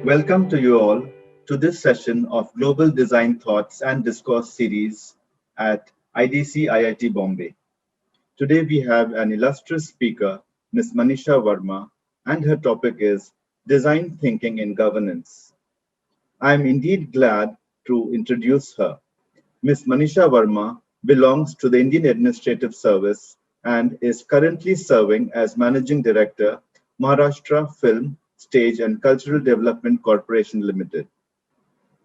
Welcome to you all to this session of Global Design Thoughts and Discourse series at IDC IIT Bombay. Today we have an illustrious speaker, Ms Manisha Verma, and her topic is Design Thinking in Governance. I am indeed glad to introduce her. Ms Manisha Verma belongs to the Indian Administrative Service and is currently serving as Managing Director, Maharashtra Film, Stage and Cultural Development Corporation Limited.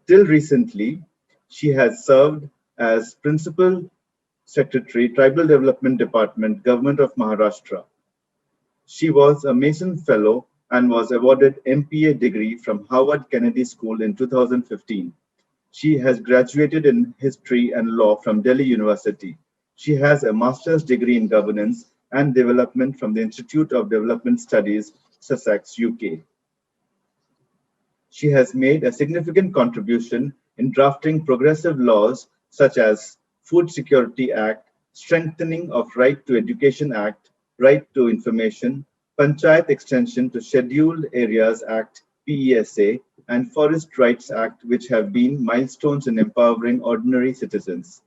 Till recently, she has served as Principal Secretary, Tribal Development Department, Government of Maharashtra. She was a Mason Fellow and was awarded MPA degree from Harvard Kennedy School in 2015. She has graduated in History and Law from Delhi University. She has a master's degree in Governance and Development from the Institute of Development Studies, Sussex, UK. She has made a significant contribution in drafting progressive laws such as Food Security Act, Strengthening of Right to Education Act, Right to Information, Panchayat Extension to Scheduled Areas Act, PESA, and Forest Rights Act, which have been milestones in empowering ordinary citizens.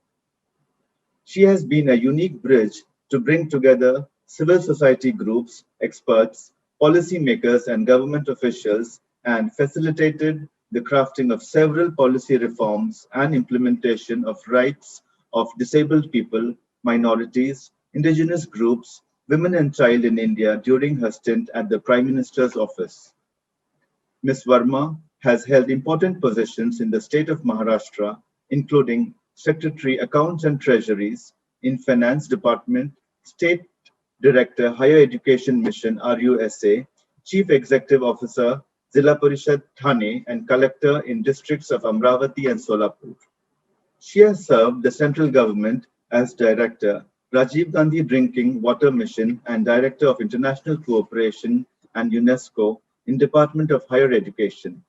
She has been a unique bridge to bring together civil society groups, experts, policymakers, and government officials, and facilitated the crafting of several policy reforms and implementation of rights of disabled people, minorities, indigenous groups, women and child in India during her stint at the Prime Minister's office. Ms. Verma has held important positions in the state of Maharashtra, including Secretary Accounts and Treasuries in Finance Department, State Director Higher Education Mission RUSA, Chief Executive Officer Zilla Parishad Thane, and Collector in districts of Amravati and Solapur. She has served the central government as Director, Rajiv Gandhi Drinking Water Mission, and Director of International Cooperation and UNESCO in Department of Higher Education,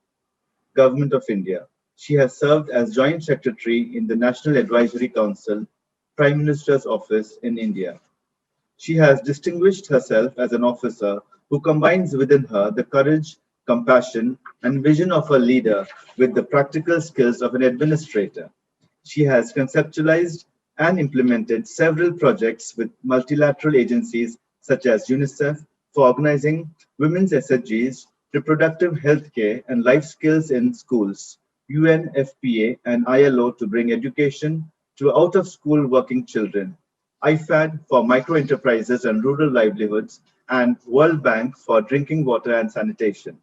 Government of India. She has served as Joint Secretary in the National Advisory Council, Prime Minister's Office in India. She has distinguished herself as an officer who combines within her the courage, compassion, and vision of a leader with the practical skills of an administrator. She has conceptualized and implemented several projects with multilateral agencies such as UNICEF for organizing women's SHGs, reproductive health care, and life skills in schools, UNFPA and ILO to bring education to out-of-school working children, IFAD for micro-enterprises and rural livelihoods, and World Bank for drinking water and sanitation.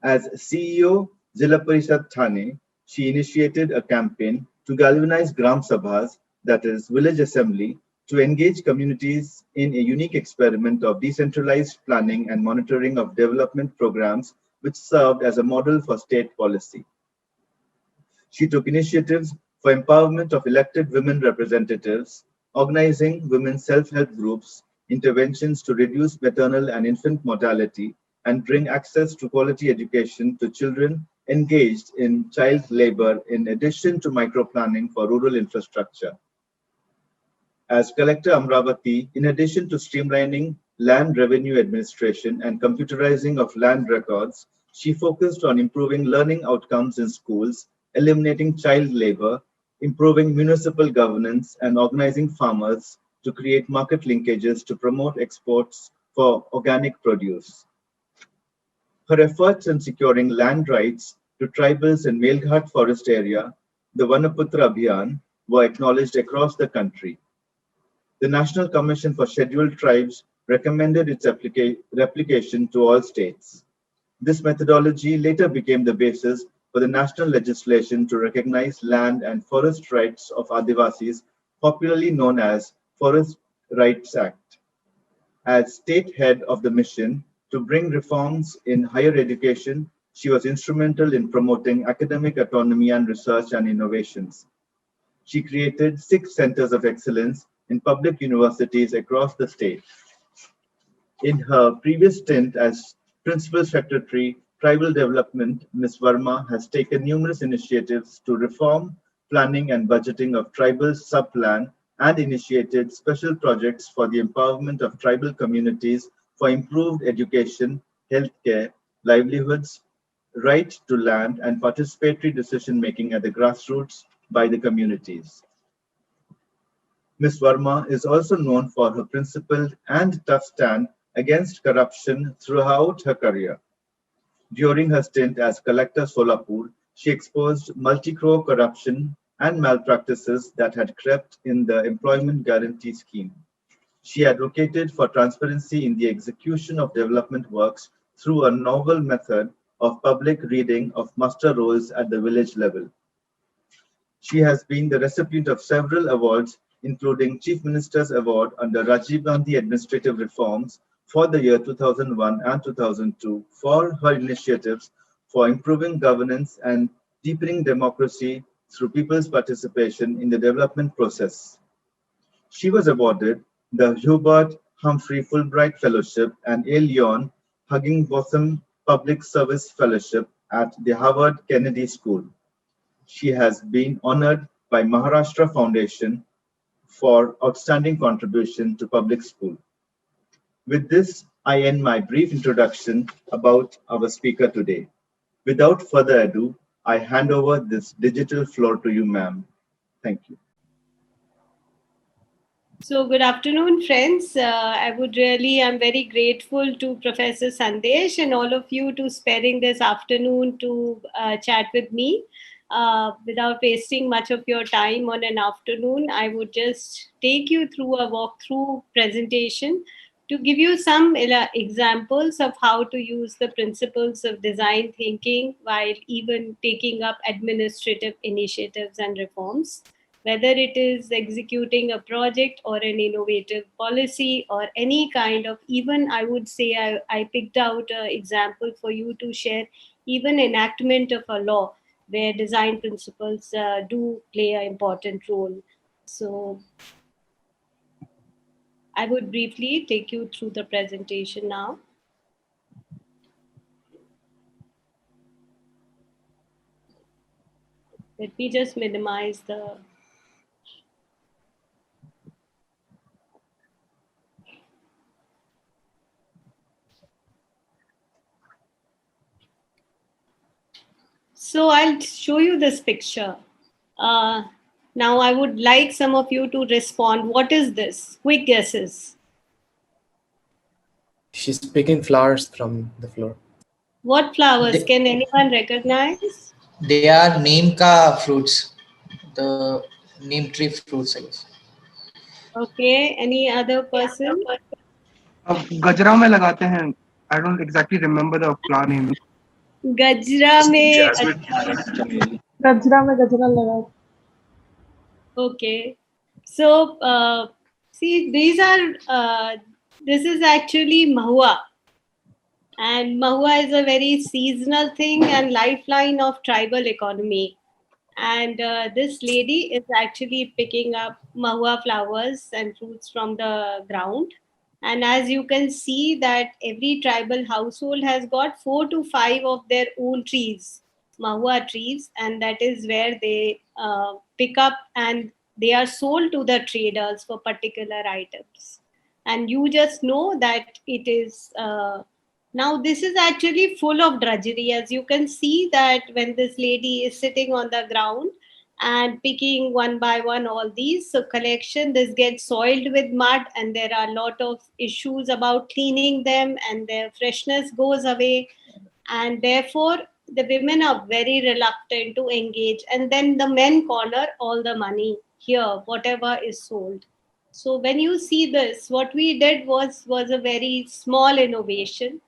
As CEO Zilla Parishad Thane, she initiated a campaign to galvanize Gram Sabhas, that is, village assembly, to engage communities in a unique experiment of decentralized planning and monitoring of development programs, which served as a model for state policy. She took initiatives for empowerment of elected women representatives, organizing women's self-help groups, interventions to reduce maternal and infant mortality, and bring access to quality education to children engaged in child labor, in addition to microplanning for rural infrastructure. As Collector Amravati, in addition to streamlining land revenue administration and computerizing of land records, she focused on improving learning outcomes in schools, eliminating child labor, improving municipal governance, and organizing farmers to create market linkages to promote exports for organic produce. Her efforts in securing land rights to tribals in Melghat forest area, the Vanaputra Abhiyan, were acknowledged across the country. The National Commission for Scheduled Tribes recommended its replication to all states. This methodology later became the basis for the national legislation to recognize land and forest rights of Adivasis, popularly known as Forest Rights Act. As state head of the mission to bring reforms in higher education, she was instrumental in promoting academic autonomy and research and innovations. She created 6 centers of excellence in public universities across the state. In her previous stint as Principal Secretary, Tribal Development, Ms. Verma has taken numerous initiatives to reform planning and budgeting of tribal sub-plan and initiated special projects for the empowerment of tribal communities for improved education, healthcare, livelihoods, right to land, and participatory decision-making at the grassroots by the communities. Ms. Verma is also known for her principled and tough stand against corruption throughout her career. During her stint as Collector Solapur, she exposed multi-crore corruption and malpractices that had crept in the Employment Guarantee Scheme. She advocated for transparency in the execution of development works through a novel method of public reading of muster rolls at the village level. She has been the recipient of several awards, including Chief Minister's Award under Rajiv Gandhi Administrative Reforms for the year 2001 and 2002 for her initiatives for improving governance and deepening democracy through people's participation in the development process. She was awarded the Hubert Humphrey Fulbright Fellowship and A. Leon Higginbotham Public Service Fellowship at the Harvard Kennedy School. She has been honored by Maharashtra Foundation for outstanding contribution to public school. With this, I end my brief introduction about our speaker today. Without further ado, I hand over this digital floor to you, ma'am. Thank you. So good afternoon, friends. I'm very grateful to Professor Sandesh and all of you to sparing this afternoon to chat with me. Without wasting much of your time on an afternoon, I would just take you through a walkthrough presentation to give you some examples of how to use the principles of design thinking while even taking up administrative initiatives and reforms, whether it is executing a project or an innovative policy or any kind of, even I would say I picked out an example for you to share, even enactment of a law where design principles do play an important role. So I would briefly take you through the presentation now. Let me just minimize the... So I'll show you this picture. Now I would like some of you to respond. What is this? Quick guesses. She's picking flowers from the floor. What flowers? Can anyone recognize? They are neem ka fruits, the neem tree fruits, I guess. Okay, any other person? गजरा में लगाते हैं. I don't exactly remember the flower name. गजरा में गजरा लगा. Okay, so see, these are this is actually mahua, and mahua is a very seasonal thing and lifeline of tribal economy. And this lady is actually picking up mahua flowers and fruits from the ground. And as you can see that every tribal household has got 4 to 5 of their own trees, mahua trees, and that is where they pick up and they are sold to the traders for particular items. And you just know that it is now this is actually full of drudgery. As you can see that when this lady is sitting on the ground and picking one by one all these, so collection, this gets soiled with mud and there are a lot of issues about cleaning them and their freshness goes away, and therefore the women are very reluctant to engage, and then the men corner all the money here, whatever is sold. So when you see this, what we did was a very small innovation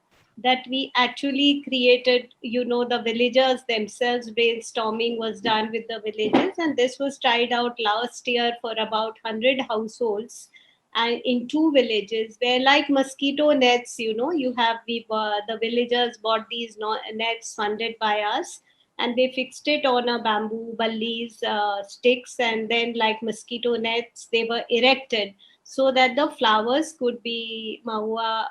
that we actually created. The villagers themselves, brainstorming was done with the villagers, and this was tried out last year for about 100 households and in 2 villages where, like mosquito nets, you have the villagers bought these nets funded by us, and they fixed it on a bamboo ballis sticks, and then like mosquito nets they were erected so that the flowers could be mahua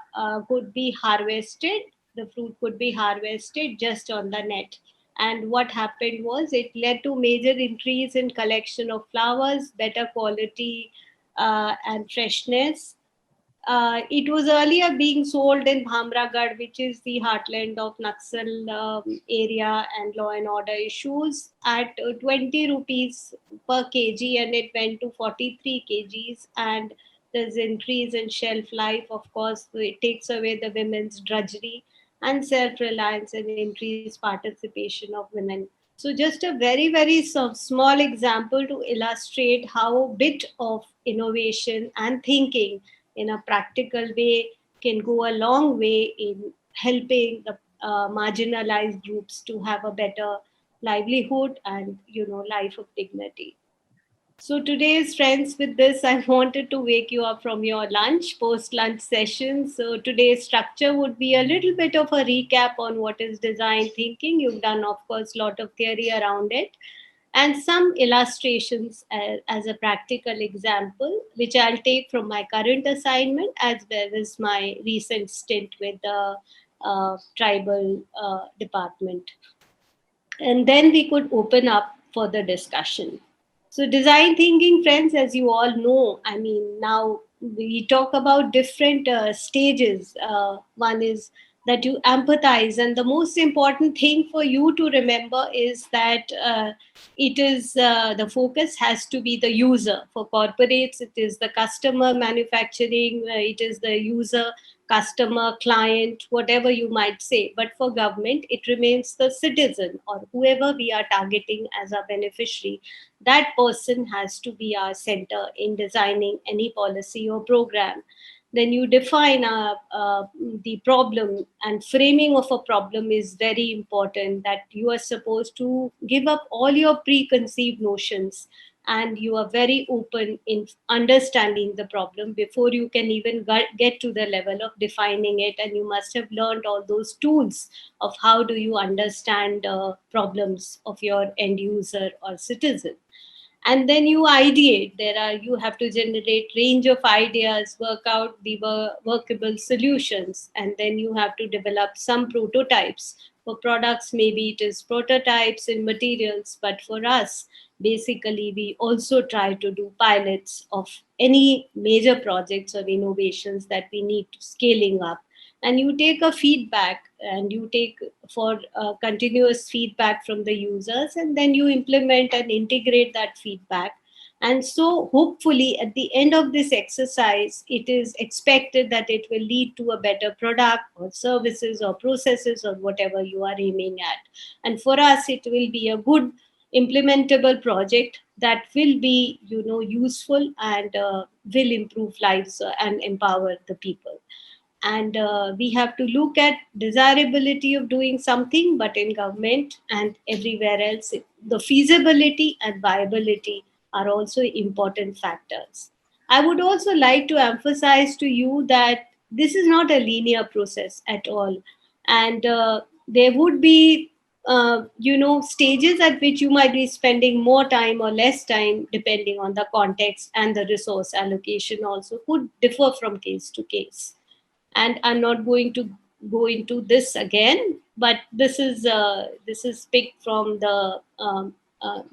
could be harvested, the fruit could be harvested just on the net. And what happened was it led to major increase in collection of flowers, better quality and freshness, It was earlier being sold in Bhamragad, which is the heartland of Naxal area and law and order issues, at 20 rupees per kg, and it went to 43 kgs. And there's increase in shelf life, of course. So it takes away the women's drudgery and self-reliance and increased participation of women. So just a very, very small example to illustrate how a bit of innovation and thinking in a practical way can go a long way in helping the marginalized groups to have a better livelihood and life of dignity. So today's friends, with this, I wanted to wake you up from your lunch, post-lunch session. So today's structure would be a little bit of a recap on what is design thinking. You've done, of course, a lot of theory around it, and some illustrations as a practical example, which I'll take from my current assignment as well as my recent stint with the tribal department. And then we could open up for the discussion. So design thinking, friends, as you all know, I mean, now we talk about different stages. One is that you empathize, and the most important thing for you to remember is that it is the focus has to be the user. For corporates, it is the customer. Manufacturing, it is the user, customer, client, whatever you might say. But for government, it remains the citizen or whoever we are targeting as our beneficiary. That person has to be our center in designing any policy or program. Then you define the problem, and framing of a problem is very important, that you are supposed to give up all your preconceived notions, and you are very open in understanding the problem before you can even get to the level of defining it. And you must have learned all those tools of how do you understand problems of your end user or citizen. And then you ideate. You have to generate range of ideas, work out the workable solutions, and then you have to develop some prototypes. For products, maybe it is prototypes in materials, but for us, basically we also try to do pilots of any major projects or innovations that we need to scaling up. And you take a feedback, and you take for continuous feedback from the users, and then you implement and integrate that feedback. And so hopefully at the end of this exercise, it is expected that it will lead to a better product or services or processes or whatever you are aiming at. And for us, it will be a good implementable project that will be useful and will improve lives and empower the people. And we have to look at desirability of doing something, but in government and everywhere else, the feasibility and viability are also important factors. I would also like to emphasize to you that this is not a linear process at all, and there would be stages at which you might be spending more time or less time depending on the context, and the resource allocation also could differ from case to case. And I'm not going to go into this again, but this is picked from the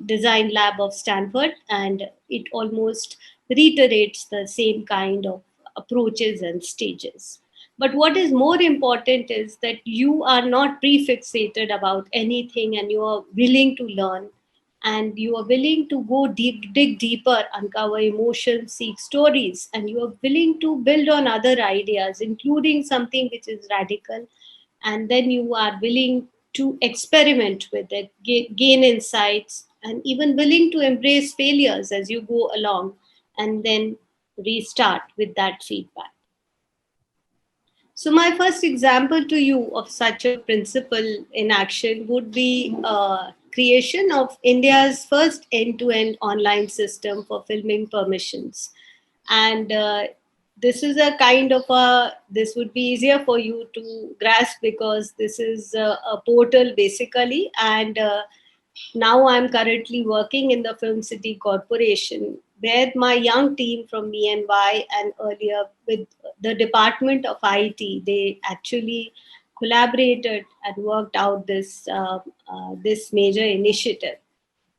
design lab of Stanford, and it almost reiterates the same kind of approaches and stages. But what is more important is that you are not prefixated about anything, and you are willing to learn, and you are willing to go deep, dig deeper, uncover emotions, seek stories, and you are willing to build on other ideas, including something which is radical. And then you are willing to experiment with it, gain insights, and even willing to embrace failures as you go along, and then restart with that feedback. So my first example to you of such a principle in action would be creation of India's first end-to-end online system for filming permissions. And this is a kind of this would be easier for you to grasp, because this is a portal basically. And now I'm currently working in the Film City Corporation, where my young team from BNY and earlier with the Department of IT, they actually collaborated and worked out this major initiative.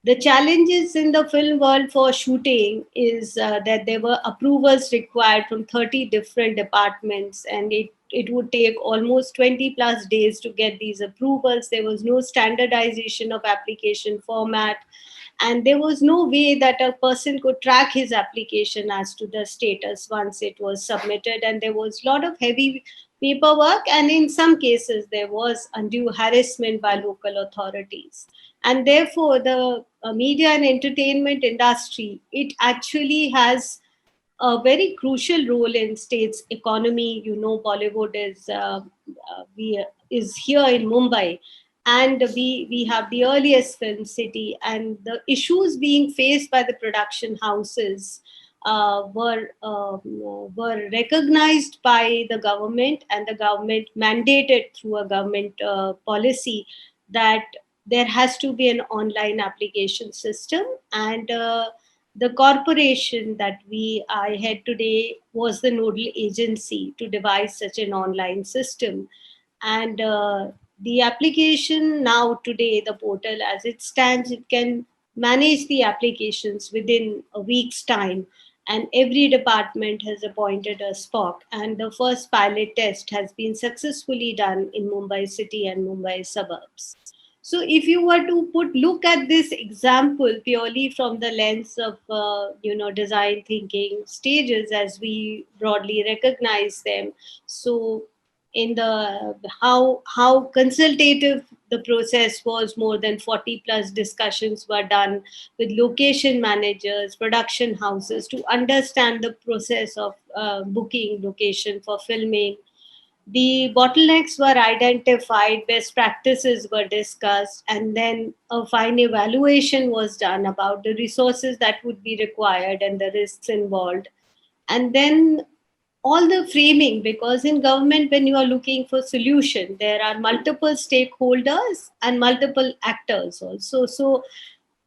The challenges in the film world for shooting is that there were approvals required from 30 different departments, and it would take almost 20 plus days to get these approvals. There was no standardization of application format, and there was no way that a person could track his application as to the status once it was submitted. And there was a lot of heavy paperwork, and in some cases there was undue harassment by local authorities. And therefore the media and entertainment industry, it actually has a very crucial role in state's economy. You know, Bollywood is here in Mumbai, and we have the earliest film city, and the issues being faced by the production houses were recognized by the government, and the government mandated through a government policy that there has to be an online application system. And the corporation that I had today was the nodal agency to devise such an online system. And the application now today, the portal as it stands, it can manage the applications within a week's time. And every department has appointed a SPOC. And the first pilot test has been successfully done in Mumbai city and Mumbai suburbs. So if you were to look at this example purely from the lens of design thinking stages as we broadly recognize them, so in the how consultative the process was, more than 40 plus discussions were done with location managers, production houses, to understand the process of booking location for filming. The bottlenecks were identified, best practices were discussed, and then a fine evaluation was done about the resources that would be required and the risks involved. And then all the framing, because in government, when you are looking for solution, there are multiple stakeholders and multiple actors also. So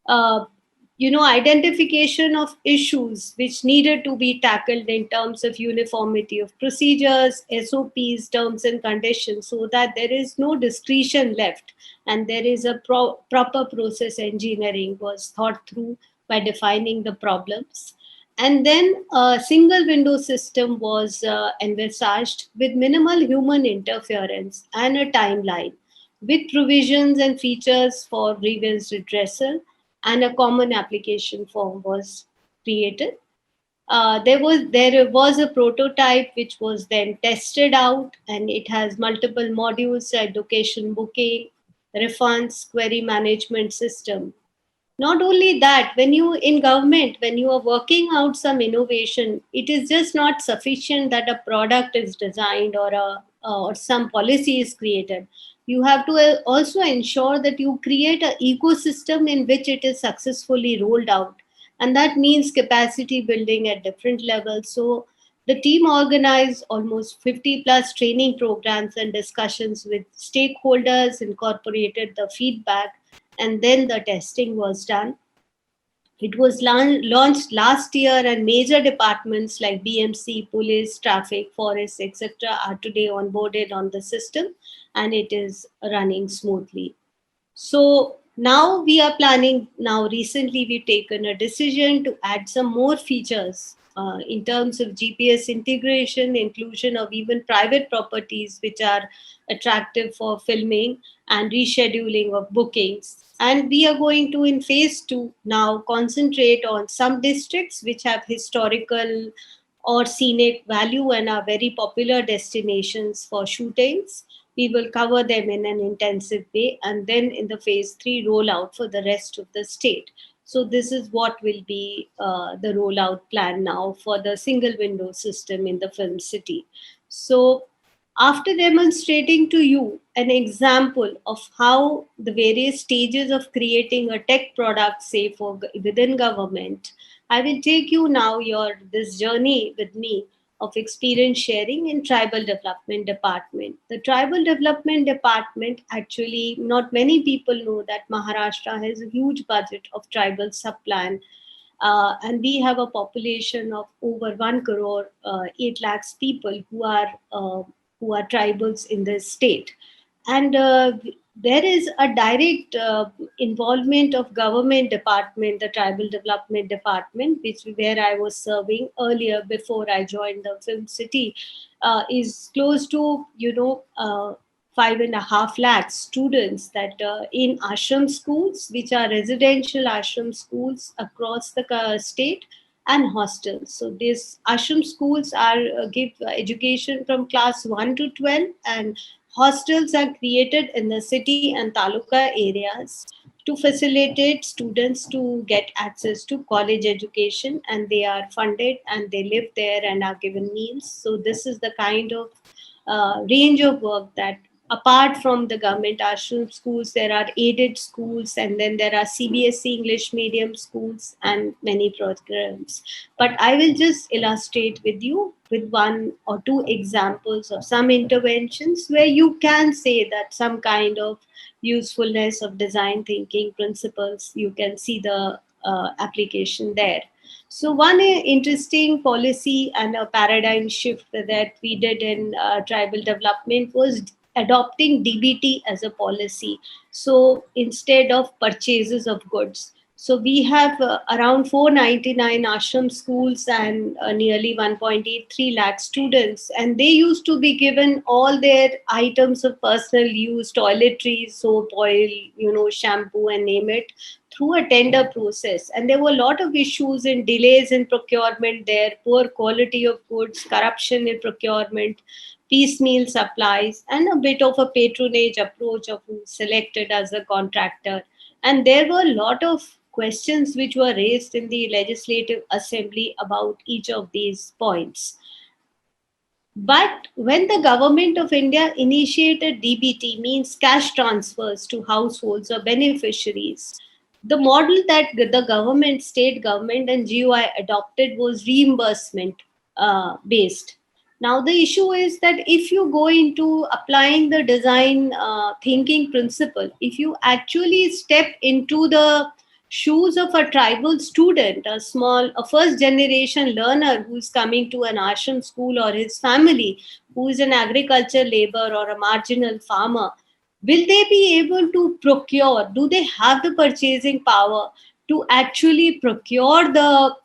uh, identification of issues which needed to be tackled in terms of uniformity of procedures, SOPs, terms and conditions, so that there is no discretion left, and there is a proper process engineering was thought through by defining the problems. And then a single window system was envisaged with minimal human interference and a timeline, with provisions and features for grievance redressal, and a common application form was created. There was a prototype which was then tested out, and it has multiple modules: education booking, refunds, query management system. Not only that, when you in government, when you are working out some innovation, it is just not sufficient that a product is designed or some policy is created. You have to also ensure that you create an ecosystem in which it is successfully rolled out, and that means capacity building at different levels. So the team organized almost 50 plus training programs and discussions with stakeholders, incorporated the feedback, and then the testing was done. It was launched last year, and major departments like BMC, police, traffic, forest, etc., are today onboarded on the system, and it is running smoothly. So now we are planning. Now, recently, we've taken a decision to add some more features in terms of GPS integration, inclusion of even private properties which are attractive for filming, and rescheduling of bookings. And we are going to, in phase 2, now concentrate on some districts which have historical or scenic value and are very popular destinations for shootings. We will cover them in an intensive way, and then in the phase 3 rollout for the rest of the state. So this is what will be the rollout plan now for the single window system in the film city. So after demonstrating to you an example of how the various stages of creating a tech product, say for within government, I will take you now this journey with me of experience sharing in tribal development department. The tribal development department, actually, not many people know that Maharashtra has a huge budget of tribal subplan, and we have a population of over 1 crore, 8 lakhs people who are tribals in this state. And there is a direct involvement of government department, the tribal development department, which where I was serving earlier before I joined the film city, is close to 5.5 lakh students that in ashram schools, which are residential ashram schools across the state, and hostels. So these ashram schools are give education from class 1 to 12, and hostels are created in the city and taluka areas to facilitate students to get access to college education, and they are funded and they live there and are given meals. So this is the kind of range of work that, apart from the government ashram schools, there are aided schools, and then there are CBSE English medium schools and many programs. But I will just illustrate with you with one or two examples of some interventions where you can say that some kind of usefulness of design thinking principles, you can see the application there. So one interesting policy and a paradigm shift that we did in tribal development was adopting DBT as a policy. So instead of purchases of goods, so we have around 499 ashram schools and nearly 1.83 lakh students, and they used to be given all their items of personal use, toiletries, soap, oil, shampoo, and name it, through a tender process. And there were a lot of issues and delays in procurement there, poor quality of goods, corruption in procurement, piecemeal supplies, and a bit of a patronage approach of who's selected as a contractor. And there were a lot of questions which were raised in the legislative assembly about each of these points. But when the government of India initiated DBT, means cash transfers to households or beneficiaries, the model that the government, state government, and GUI adopted was reimbursement based. Now, the issue is that if you go into applying the design thinking principle, if you actually step into the shoes of a tribal student, a first generation learner who's coming to an ashram school, or his family who is an agriculture labor or a marginal farmer, will they be able to procure? Do they have the purchasing power to actually procure the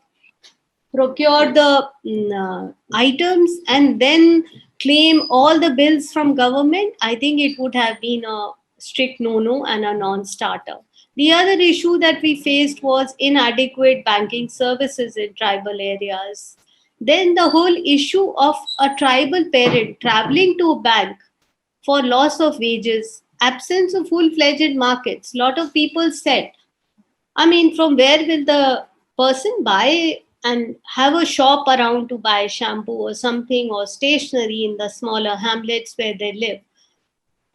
items and then claim all the bills from government? I think it would have been a strict no-no and a non-starter. The other issue that we faced was inadequate banking services in tribal areas. Then the whole issue of a tribal parent traveling to a bank for loss of wages, absence of full-fledged markets. Lot of people said, I mean, from where will the person buy and have a shop around to buy shampoo or something or stationery in the smaller hamlets where they live?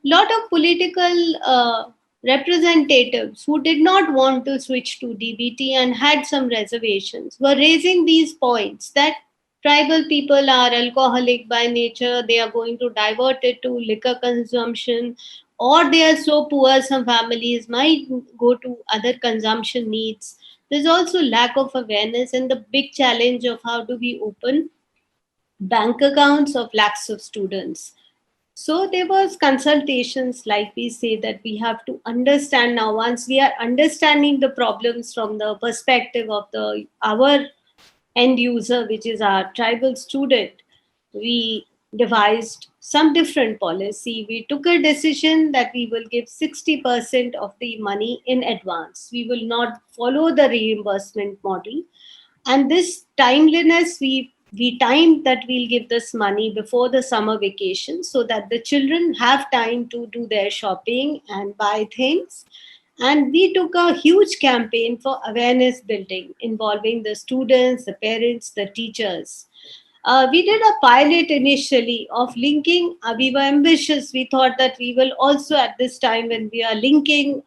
Lot of political representatives who did not want to switch to DBT and had some reservations were raising these points that tribal people are alcoholic by nature, they are going to divert it to liquor consumption, or they are so poor, some families might go to other consumption needs. There's also lack of awareness and the big challenge of how do we open bank accounts of lakhs of students. So there was consultations, like we say, that we have to understand now. Once we are understanding the problems from the perspective of the our end user, which is our tribal student, we devised some different policy. We took a decision that we will give 60% of the money in advance. We will not follow the reimbursement model. And this timeliness, we timed that we'll give this money before the summer vacation so that the children have time to do their shopping and buy things. And we took a huge campaign for awareness building involving the students, the parents, the teachers. We did a pilot initially of linking. We were ambitious. We thought that we will also, at this time, when we are linking,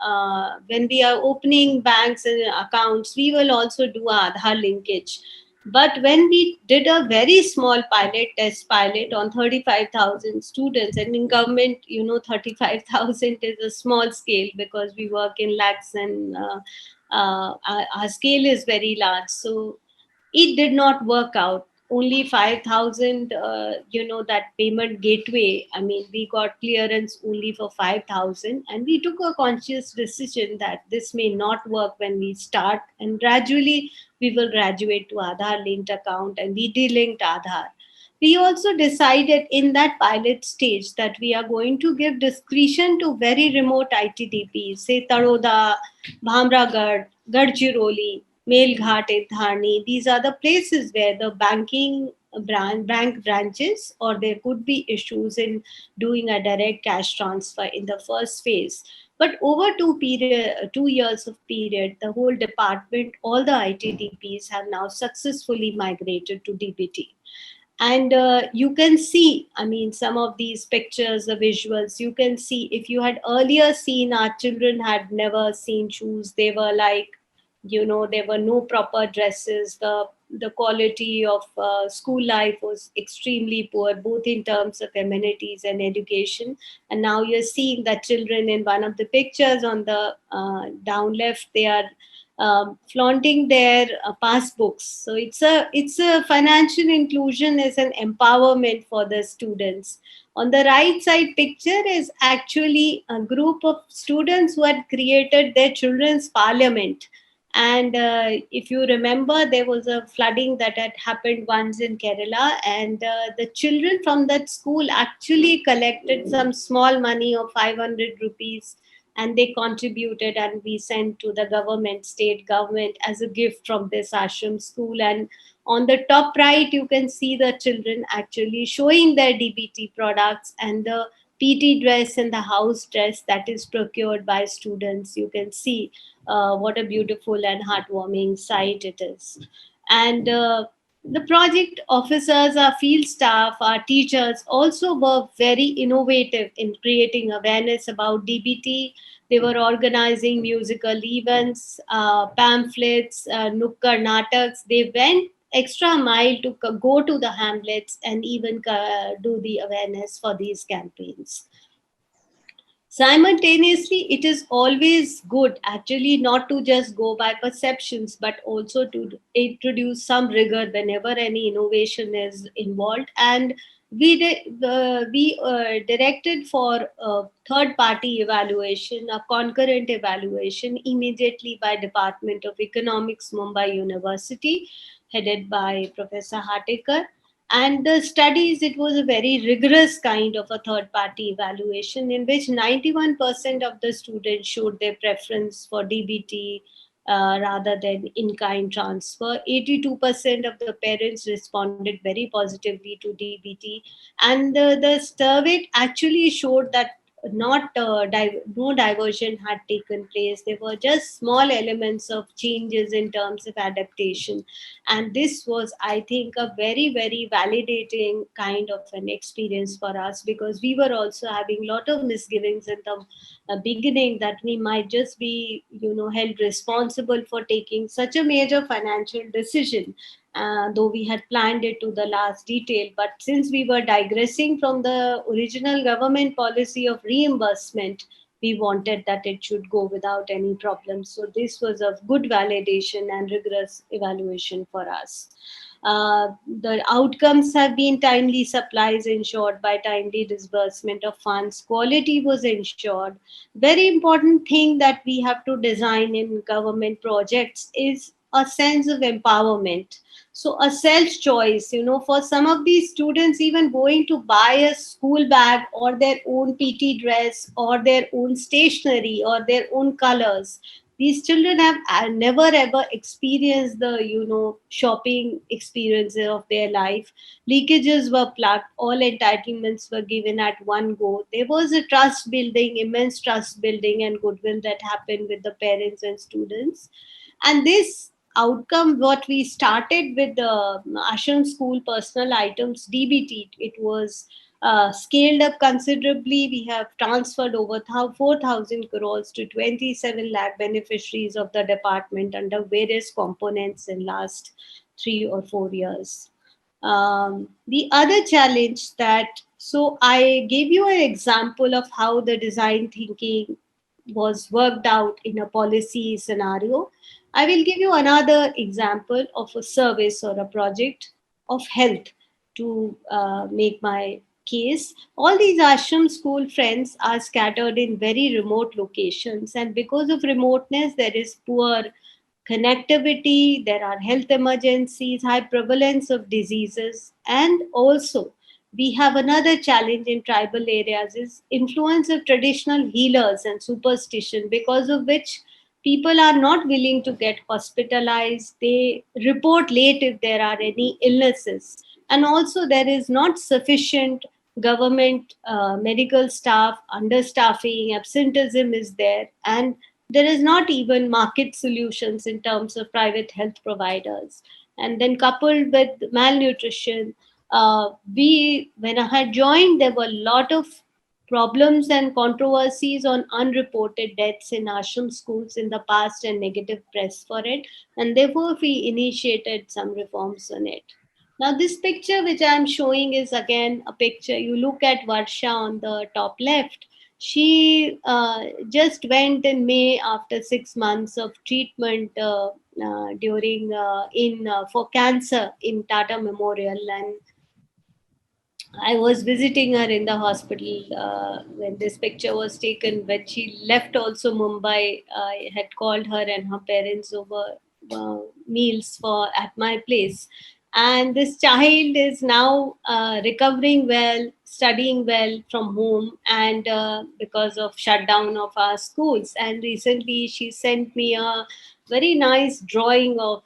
when we are opening banks and accounts, we will also do a Aadhaar linkage. But when we did a very small pilot, test pilot on 35,000 students, and in government, 35,000 is a small scale because we work in lakhs and our scale is very large. So it did not work out. only 5,000, that payment gateway. I mean, we got clearance only for 5,000, and we took a conscious decision that this may not work when we start, and gradually we will graduate to Aadhaar linked account, and we delinked Aadhaar. We also decided in that pilot stage that we are going to give discretion to very remote ITDPs, say Taroda, Bhamragad, Gadchiroli, Melghat in Dharni. These are the places where the bank branches, or there could be issues in doing a direct cash transfer in the first phase. But over 2 years of period, the whole department, all the ITDPs have now successfully migrated to DBT. And you can see, I mean, some of these pictures, the visuals, you can see, if you had earlier seen, our children had never seen shoes. They were like, there were no proper dresses. The quality of school life was extremely poor, both in terms of amenities and education. And now you're seeing that children in one of the pictures on the down left, they are flaunting their passbooks. So it's a financial inclusion is an empowerment for the students. On the right side picture is actually a group of students who had created their children's parliament. And if you remember, there was a flooding that had happened once in Kerala, and the children from that school actually collected some small money of 500 rupees, and they contributed, and we sent to the government, state government, as a gift from this ashram school. And on the top right, you can see the children actually showing their DBT products and the PT dress and the house dress that is procured by students. You can see what a beautiful and heartwarming sight it is. And the project officers, our field staff, our teachers also were very innovative in creating awareness about DBT. They were organizing musical events, pamphlets, nukkad nataks. They went extra mile to go to the hamlets and even do the awareness for these campaigns. Simultaneously, it is always good actually not to just go by perceptions, but also to introduce some rigor whenever any innovation is involved. And we directed for a third party evaluation, a concurrent evaluation immediately by Department of Economics, Mumbai University, headed by Professor Hatekar. And the studies, it was a very rigorous kind of a third party evaluation in which 91% of the students showed their preference for DBT rather than in kind transfer. 82% of the parents responded very positively to DBT. And the survey actually showed that no diversion had taken place. There were just small elements of changes in terms of adaptation, and this was, I think, a very very validating kind of an experience for us, because we were also having a lot of misgivings in the beginning that we might just be held responsible for taking such a major financial decision, though we had planned it to the last detail. But since we were digressing from the original government policy of reimbursement, we wanted that it should go without any problems. So this was a good validation and rigorous evaluation for us. The outcomes have been timely supplies ensured by timely disbursement of funds. Quality was ensured. Very important thing that we have to design in government projects is a sense of empowerment. So a self choice, for some of these students, even going to buy a school bag or their own PT dress or their own stationery or their own colors, these children have never ever experienced the shopping experiences of their life. Leakages were plugged, all entitlements were given at one go. There was a trust building, immense trust building and goodwill that happened with the parents and students. And this outcome, what we started with the ashram school personal items DBT, it was scaled up considerably. We have transferred over 4,000 crores to 27 lakh beneficiaries of the department under various components in last 3 or 4 years. The other challenge so I gave you an example of how the design thinking was worked out in a policy scenario. I will give you another example of a service or a project. of health to make my case. All these ashram school friends are scattered in very remote locations, and because of remoteness, there is poor connectivity, there are health emergencies, high prevalence of diseases, and also we have another challenge in tribal areas is influence of traditional healers and superstition, because of which people are not willing to get hospitalized. They report late if there are any illnesses, and also there is not sufficient government medical staff, understaffing, absenteeism is there, and there is not even market solutions in terms of private health providers. And then coupled with malnutrition, we when I had joined, there were a lot of problems and controversies on unreported deaths in ashram schools in the past and negative press for it, and therefore we initiated some reforms on it. Now this picture which I am showing is again a picture. You look at Varsha on the top left. She just went in May after 6 months of treatment during in for cancer in Tata Memorial, and I was visiting her in the hospital when this picture was taken. When she left also Mumbai, I had called her and her parents over meals for at my place. And this child is now recovering well, studying well from home, and because of shutdown of our schools. And recently, she sent me a very nice drawing of.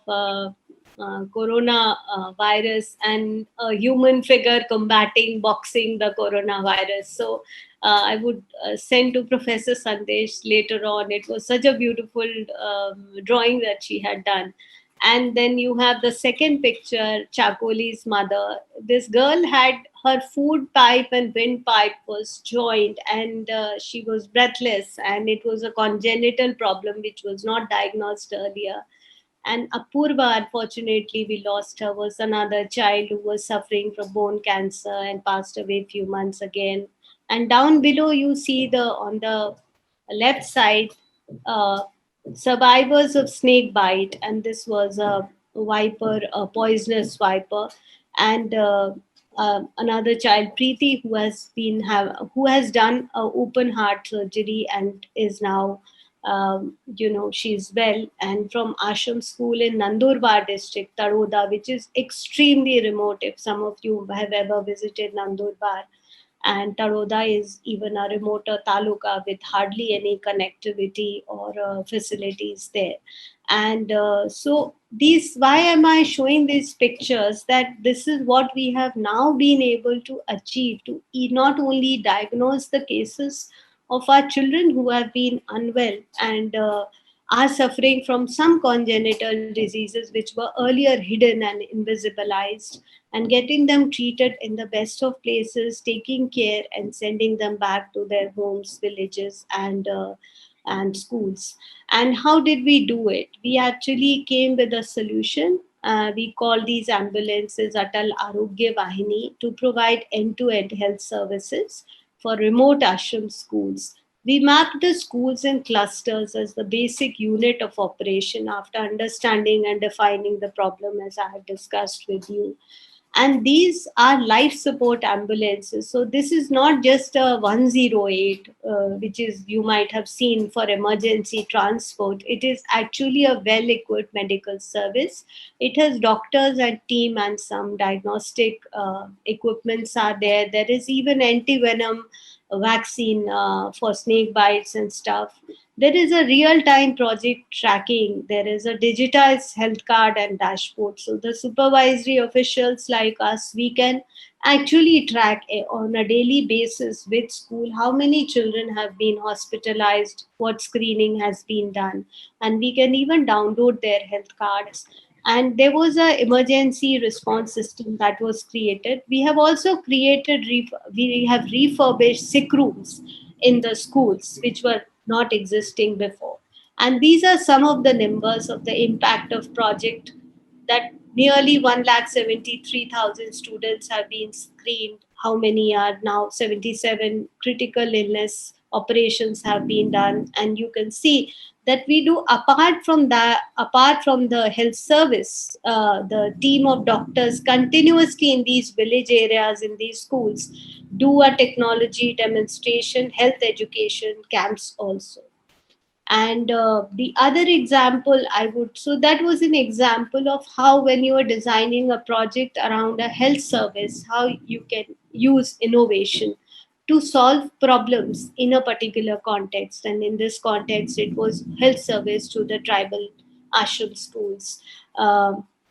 Corona virus and a human figure combating, boxing the coronavirus. So I would send to Professor Sandesh later on. It was such a beautiful drawing that she had done. And then you have the second picture, Chakoli's mother. This girl had her food pipe and windpipe was joined, and she was breathless, and it was a congenital problem which was not diagnosed earlier. And Apurva, unfortunately, we lost her, was another child who was suffering from bone cancer and passed away a few months again. And down below, you see the on the left side, uh, survivors of snake bite, and this was a viper, a poisonous viper, and another child, Preeti, who has done a open heart surgery and is now she's well, and from ashram school in Nandurbar district, Taroda, which is extremely remote. If some of you have ever visited Nandurbar, and Taroda is even a remoter taluka with hardly any connectivity or facilities there. And so these, why am I showing these pictures? That this is what we have now been able to achieve to not only diagnose the cases of our children who have been unwell and are suffering from some congenital diseases which were earlier hidden and invisibilized, and getting them treated in the best of places, taking care and sending them back to their homes, villages, and schools. And how did we do it? We actually came with a solution. We call these ambulances Atal Arogya Vahini to provide end-to-end health services for remote ashram schools. We mapped the schools in clusters as the basic unit of operation after understanding and defining the problem as I have discussed with you. And these are life support ambulances. So this is not just a 108, which is you might have seen for emergency transport. It is actually a well-equipped medical service. It has doctors and team, and some diagnostic equipments are there. There is even anti-venom vaccine for snake bites and stuff. There is a real-time project tracking. There is a digitized health card and dashboard. So the supervisory officials like us, we can actually track on a daily basis with school how many children have been hospitalized, what screening has been done, and we can even download their health cards. And there was an emergency response system that was created. We have also we have refurbished sick rooms in the schools which were not existing before. And these are some of the numbers of the impact of project, that nearly 1,73,000 students have been screened. How many are now? 77 critical illness operations have been done. And you can see that we do apart from the health service. The team of doctors continuously in these village areas, in these schools, do a technology demonstration, health education camps also. And the other example so that was an example of how, when you are designing a project around a health service, how you can use innovation to solve problems in a particular context. And in this context, it was health service to the tribal ashram schools.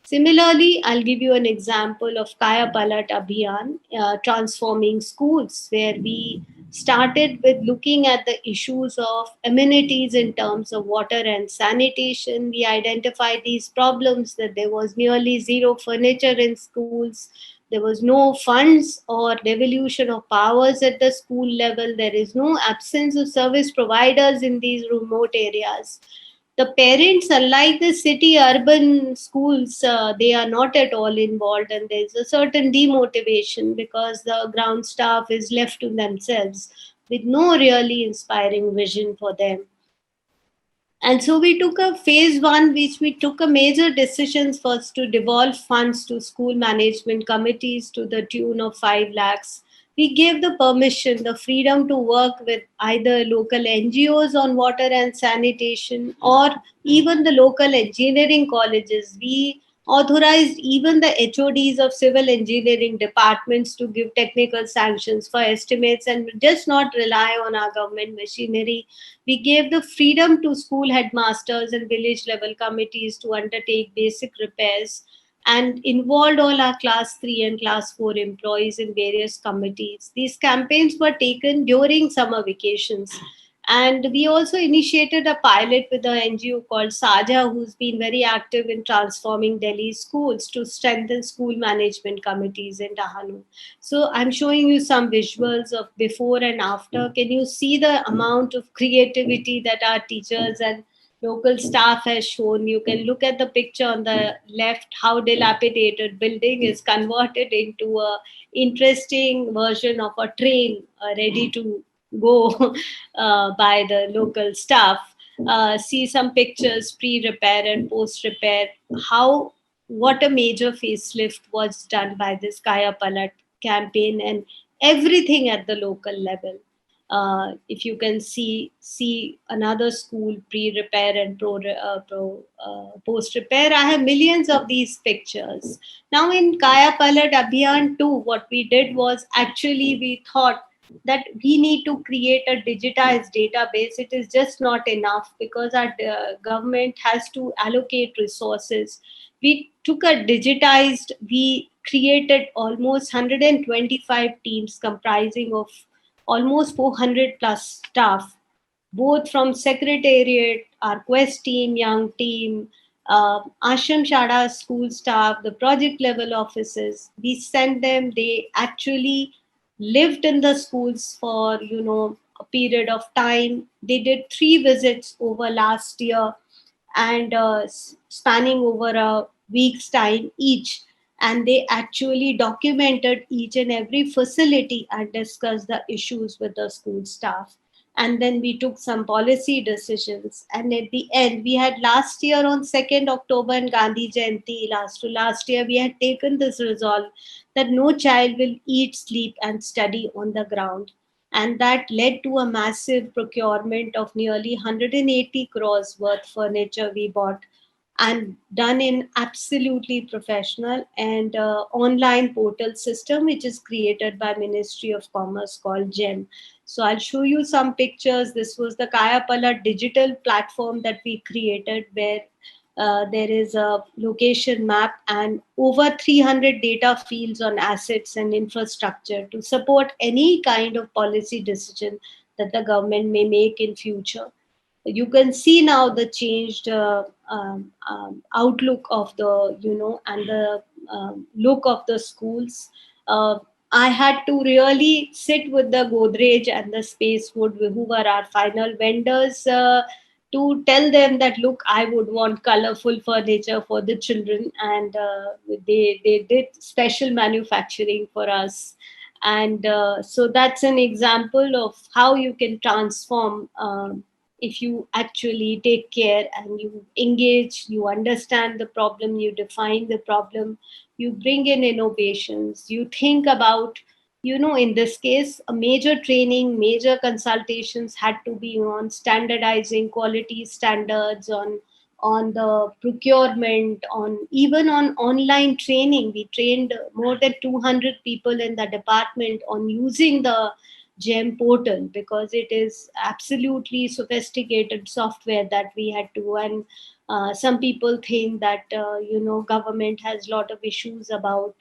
Similarly, I'll give you an example of Kaya Palat Abhiyan, transforming schools, where we started with looking at the issues of amenities in terms of water and sanitation. We identified these problems, that there was nearly zero furniture in schools, there was no funds or devolution of powers at the school level, there is no absence of service providers in these remote areas. The parents, unlike the city urban schools, they are not at all involved, and there's a certain demotivation because the ground staff is left to themselves with no really inspiring vision for them. And so we took a phase one, which we took a major decisions first to devolve funds to school management committees to the tune of 5 lakhs. We gave the permission, the freedom to work with either local NGOs on water and sanitation, or even the local engineering colleges. We authorized even the HODs of civil engineering departments to give technical sanctions for estimates and just not rely on our government machinery. We gave the freedom to school headmasters and village level committees to undertake basic repairs, and involved all our class 3 and class 4 employees in various committees. These campaigns were taken during summer vacations. And we also initiated a pilot with an NGO called Sabha, who's been very active in transforming Delhi schools to strengthen school management committees in Dahanu. So I'm showing you some visuals of before and after. Can you see the amount of creativity that our teachers and local staff has shown? You can look at the picture on the left, how dilapidated building is converted into a interesting version of a train ready to go by the local staff. See some pictures pre-repair and post-repair, how what a major facelift was done by this Kaya Palat campaign, and everything at the local level. If you can see another school pre-repair and post-repair, I have millions of these pictures. Now in Kaya Palat Abhiyan 2, what we did was, actually we thought that we need to create a digitized database. It is just not enough because our government has to allocate resources. We took a digitized, we created almost 125 teams comprising of almost 400 plus staff, both from secretariat, our quest team, young team, ashram shada school staff, the project level offices. We sent them, they actually lived in the schools for a period of time. They did 3 visits over last year, and spanning over a week's time each, and they actually documented each and every facility and discussed the issues with the school staff. And then we took some policy decisions, and at the end we had, last year on 2nd October and Gandhi Jayanti, last year we had taken this resolve that no child will eat, sleep and study on the ground. And that led to a massive procurement of nearly 180 crores worth furniture we bought, and done in absolutely professional and online portal system, which is created by Ministry of Commerce, called GEM. So I'll show you some pictures. This was the Kaya Palat digital platform that we created, where there is a location map and over 300 data fields on assets and infrastructure to support any kind of policy decision that the government may make in future. You can see now the changed outlook of the and the look of the schools. I had to really sit with the Godrej and the Spacewood, who were our final vendors, to tell them that, look, I would want colorful furniture for the children, and they did special manufacturing for us. And so that's an example of how you can transform if you actually take care and you engage, you understand the problem, you define the problem, you bring in innovations, you think about, in this case, a major training, major consultations had to be on standardizing quality standards, on the procurement, on even on online training. We trained more than 200 people in the department on using the GEM portal, because it is absolutely sophisticated software that we had to. And some people think that government has a lot of issues about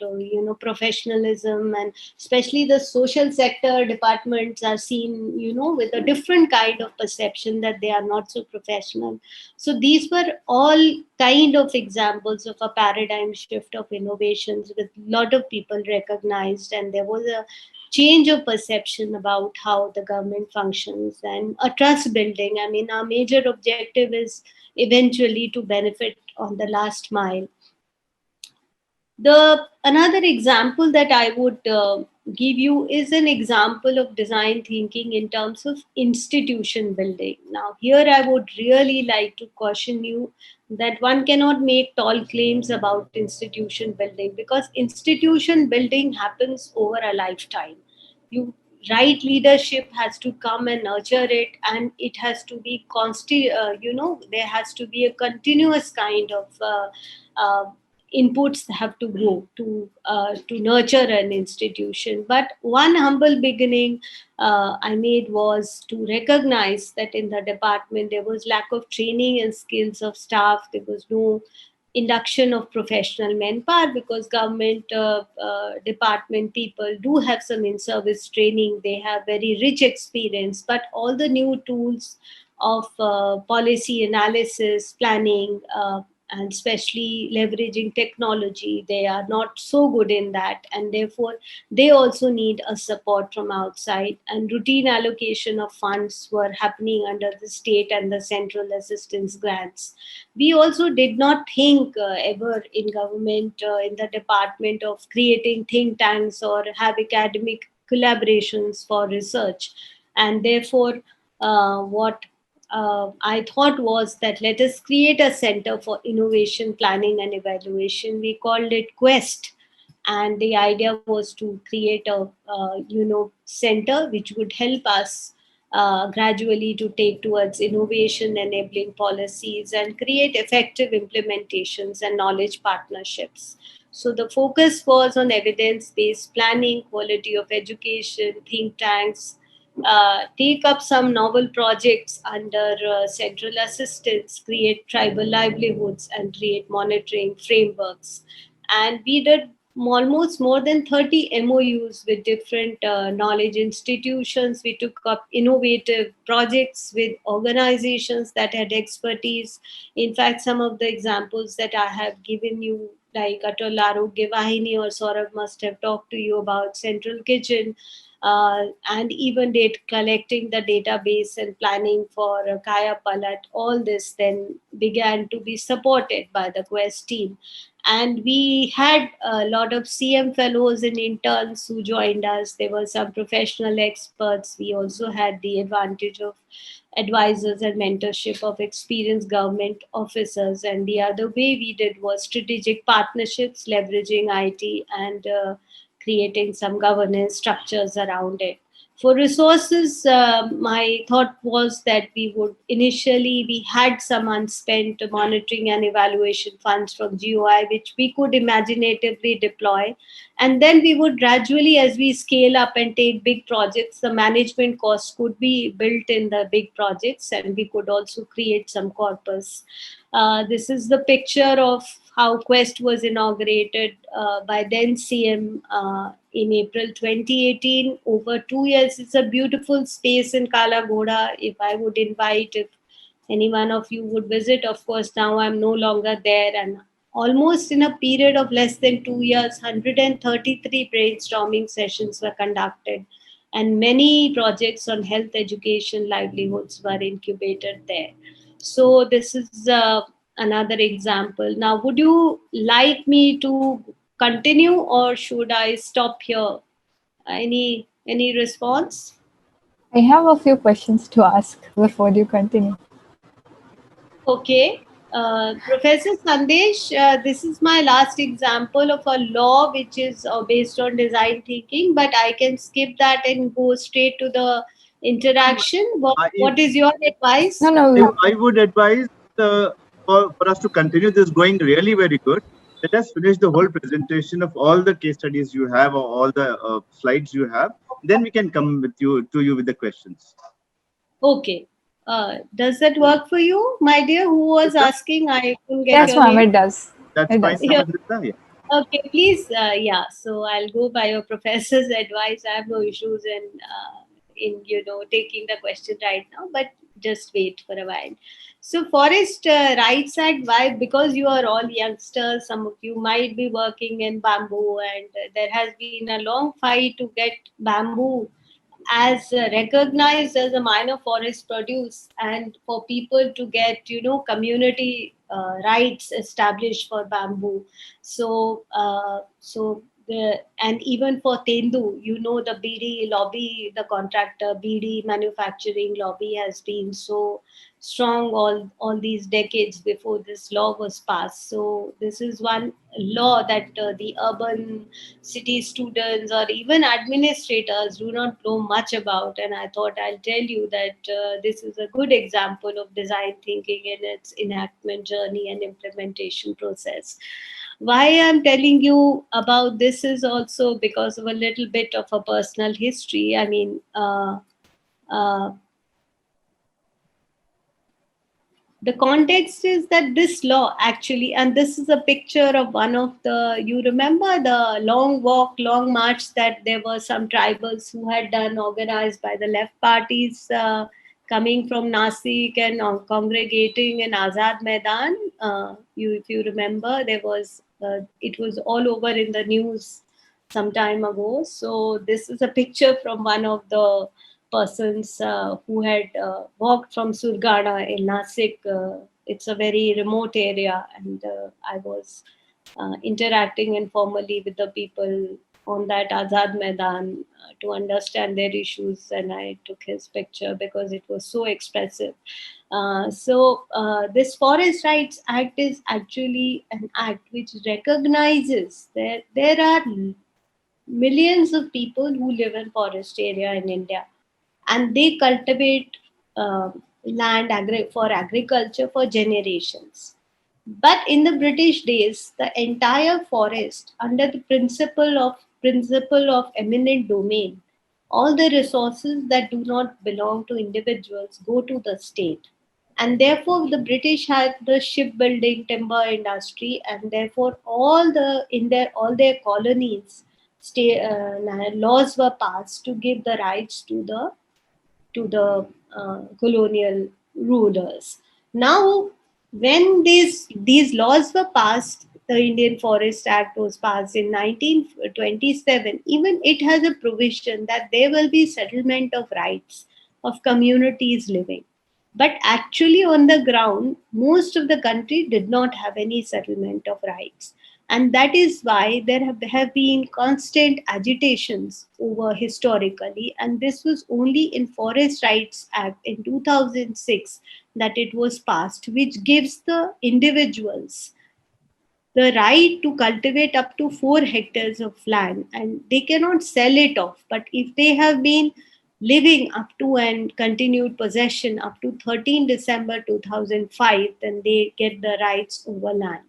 professionalism, and especially the social sector departments are seen with a different kind of perception, that they are not so professional. So these were all kind of examples of a paradigm shift of innovations, with a lot of people recognized, and there was a change of perception about how the government functions, and a trust building. I mean, our major objective is eventually to benefit on the last mile. The another example that I would give you is an example of design thinking in terms of institution building. Now, here I would really like to caution you that one cannot make tall claims about institution building, because institution building happens over a lifetime. You right leadership has to come and nurture it, and it has to be constant. There has to be a continuous kind of inputs have to go to nurture an institution. But one humble beginning I made was to recognize that in the department there was lack of training and skills of staff. There was no induction of professional manpower, because government department people do have some in-service training. They have very rich experience, but all the new tools of policy analysis, planning, and especially leveraging technology, they are not so good in that, and therefore they also need a support from outside. And routine allocation of funds were happening under the state and the central assistance grants. We also did not think ever in government, in the department, of creating think tanks or have academic collaborations for research. And therefore, what I thought was that let us create a center for innovation planning and evaluation. We called it Quest, and the idea was to create a center which would help us gradually to take towards innovation enabling policies and create effective implementations and knowledge partnerships. So the focus was on evidence-based planning, quality of education, think tanks, take up some novel projects under central assistance, create tribal livelihoods, and create monitoring frameworks. And we did almost more than 30 MOUs with different knowledge institutions. We took up innovative projects with organizations that had expertise. In fact, some of the examples that I have given you, like Atal Arogya Vahini or Saurabh must have talked to you about Central Kitchen, and even collecting the database and planning for Kaya Palat, all this then began to be supported by the Quest team. And we had a lot of CM fellows and interns who joined us. There were some professional experts. We also had the advantage of advisors and mentorship of experienced government officers. And the other way we did was strategic partnerships, leveraging IT and creating some governance structures around it. For resources, my thought was that we had some unspent monitoring and evaluation funds from GOI, which we could imaginatively deploy. And then we would gradually, as we scale up and take big projects, the management costs could be built in the big projects, and we could also create some corpus. This is the picture of how Quest was inaugurated by then CM in April 2018. Over 2 years, it's a beautiful space in Kala Ghoda. If I would invite, if any one of you would visit, of course, now I'm no longer there. And almost in a period of less than 2 years, 133 brainstorming sessions were conducted, and many projects on health, education, livelihoods were incubated there. So this is another example. Now, would you like me to continue, or should I stop here? Any response? I have a few questions to ask before you continue. Okay. Professor Sandesh, this is my last example of a law which is based on design thinking, but I can skip that and go straight to the interaction. What is your advice? No. I would advise for us to continue this going really very good. Let us finish the whole presentation of all the case studies you have or all the slides you have. Then we can come with you with the questions. Okay. Does that work for you, my dear? Who was asking? I couldn't get Yes, your ma'am, name. it does. That's It fine, does. Yeah. Samantha. Yeah. Okay, please. Yeah. So I'll go by your professor's advice. I have no issues in taking the question right now, but just wait for a while. So Forest Rights Act. Why? Because you are all youngsters. Some of you might be working in bamboo, and there has been a long fight to get bamboo as recognized as a minor forest produce, and for people to get community rights established for bamboo. So uh, so the and even for tendu, the bd lobby, the contractor bd manufacturing lobby has been so strong all these decades before this law was passed. So this is one law that the urban city students or even administrators do not know much about, and I thought I'll tell you that this is a good example of design thinking in its enactment journey and implementation process. Why I'm telling you about this is also because of a little bit of a personal history. I mean, uh, the context is that this law actually, and this is a picture of one of the, you remember the long walk, long march that there were some tribals who had done, organized by the left parties, coming from Nasik and congregating in Azad Maidan. If you remember, it was all over in the news some time ago. So this is a picture from one of the persons who had walked from Surgana in Nasik. It's a very remote area, and I was interacting informally with the people on that Azad Maidan to understand their issues, and I took his picture because it was so expressive. So this Forest Rights Act is actually an act which recognizes that there are millions of people who live in forest area in India, and they cultivate land for agriculture for generations. But in the British days, the entire forest, under the principle of eminent domain, all the resources that do not belong to individuals go to the state. And therefore, the British had the shipbuilding, timber industry, and therefore all their colonies, laws were passed to give the rights to the colonial rulers. Now, when these laws were passed, the Indian Forest Act was passed in 1927. Even it has a provision that there will be settlement of rights of communities living. But actually, on the ground, most of the country did not have any settlement of rights. And that is why there have been constant agitations over historically. And this was only in Forest Rights Act in 2006 that it was passed, which gives the individuals the right to cultivate up to 4 hectares of land, and they cannot sell it off. But if they have been living up to and continued possession up to 13 December 2005, then they get the rights over land.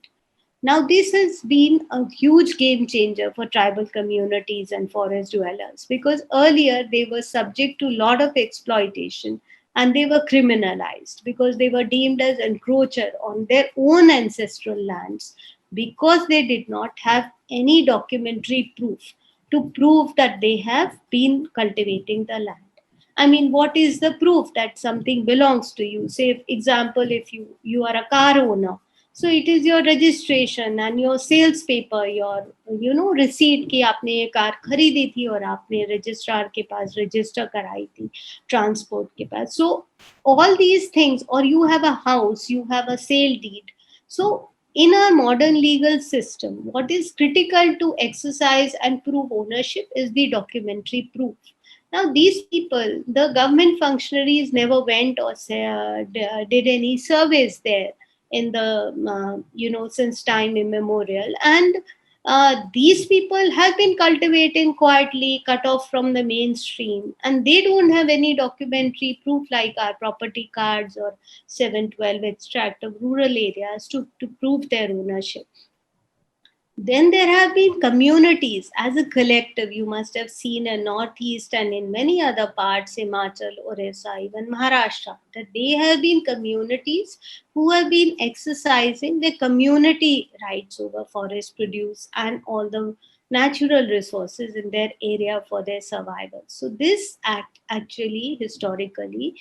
Now, this has been a huge game changer for tribal communities and forest dwellers, because earlier they were subject to a lot of exploitation and they were criminalized because they were deemed as encroacher on their own ancestral lands, because they did not have any documentary proof to prove that they have been cultivating the land. I mean, what is the proof that something belongs to you? Say, example, if you are a car owner, so it is your registration and your sales paper, your receipt कि आपने ये car खरीदी थी और आपने registrar के पास register कराई थी transport के पास. So all these things, or you have a house, you have a sale deed. So in our modern legal system, what is critical to exercise and prove ownership is the documentary proof. Now, these people, the government functionaries never went or did any surveys there in the, since time immemorial. And these people have been cultivating quietly, cut off from the mainstream, and they don't have any documentary proof like our property cards or 712 extract of rural areas to prove their ownership. Then there have been communities as a collective. You must have seen in Northeast and in many other parts, Himachal, Orissa, even Maharashtra, that they have been communities who have been exercising their community rights over forest produce and all the natural resources in their area for their survival. So this act actually historically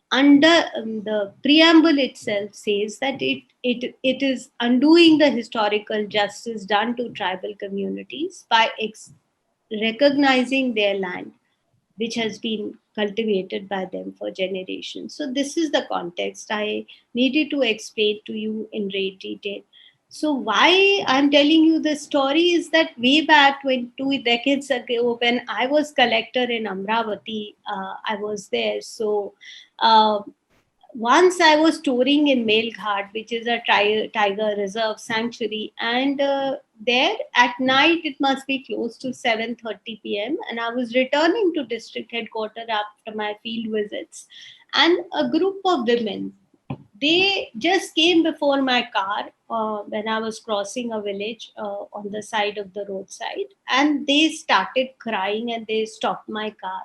under the preamble itself says that it is undoing the historical justice done to tribal communities by recognizing their land which has been cultivated by them for generations. So this is the context I needed to explain to you in great detail. So why I'm telling you this story is that way back 2 decades ago, when I was collector in Amravati, I was there. So uh, once I was touring in Melghat, which is a tiger reserve sanctuary, and there at night it must be close to 7:30 p.m. And I was returning to district headquarters after my field visits, and a group of women, they just came before my car when I was crossing a village on the side of the roadside, and they started crying and they stopped my car.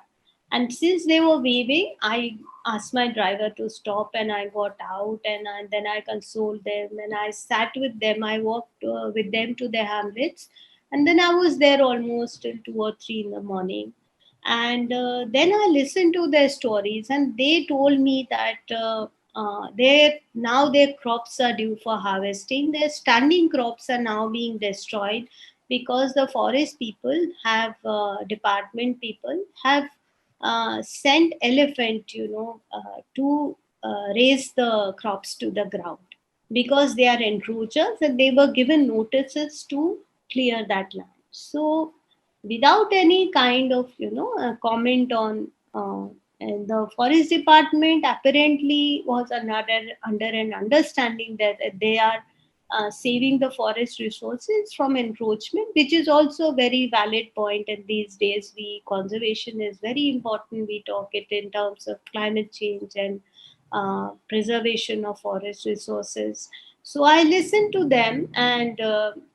And since they were waving, I asked my driver to stop, and I got out, and then I consoled them and I sat with them. I walked with them to their hamlets, and then I was there almost till 2 or 3 in the morning. And then I listened to their stories, and they told me that their crops are due for harvesting. Their standing crops are now being destroyed because the forest people have department people have sent elephant, to raise the crops to the ground because they are encroachers, and they were given notices to clear that land. So without any kind of comment on and the forest department apparently was under an understanding that they are saving the forest resources from encroachment, which is also a very valid point. And these days, conservation is very important. We talk it in terms of climate change and preservation of forest resources. So I listened to them, and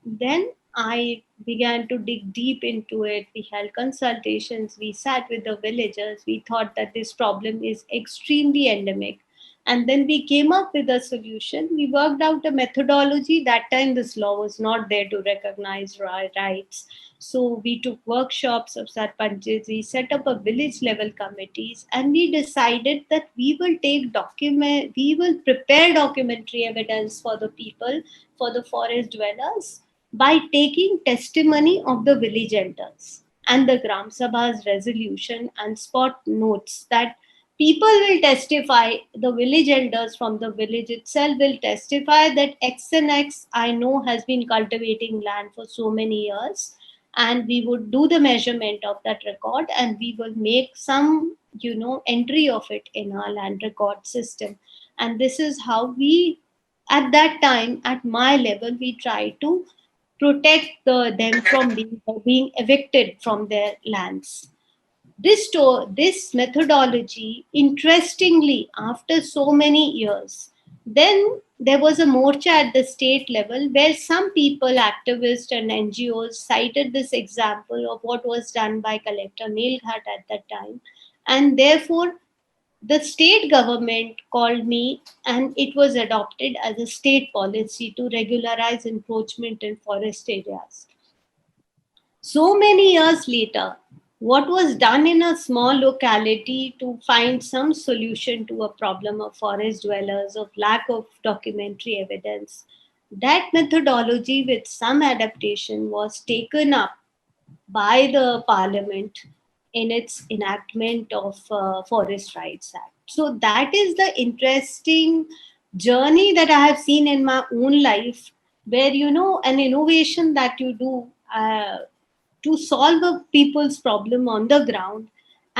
then I began to dig deep into it. We held consultations, we sat with the villagers, we thought that this problem is extremely endemic. And then we came up with a solution. We worked out a methodology. That time, this law was not there to recognize rights. So we took workshops of sarpanches, we set up a village level committees, and we decided that we will prepare documentary evidence for the people, for the forest dwellers, by taking testimony of the village elders and the Gram Sabha's resolution and spot notes that people will testify, the village elders from the village itself will testify that X and X I know has been cultivating land for so many years, and we would do the measurement of that record, and we will make some entry of it in our land record system. And this is how we, at that time, at my level, we try to protect them from being evicted from their lands. This methodology, interestingly, after so many years, then there was a morcha at the state level where some people, activists and NGOs, cited this example of what was done by Collector Melghat at that time. And therefore, the state government called me, and it was adopted as a state policy to regularize encroachment in forest areas. So many years later, what was done in a small locality to find some solution to a problem of forest dwellers, of lack of documentary evidence, that methodology with some adaptation was taken up by the parliament in its enactment of Forest Rights Act. So that is the interesting journey that I have seen in my own life, where an innovation that you do to solve a people's problem on the ground,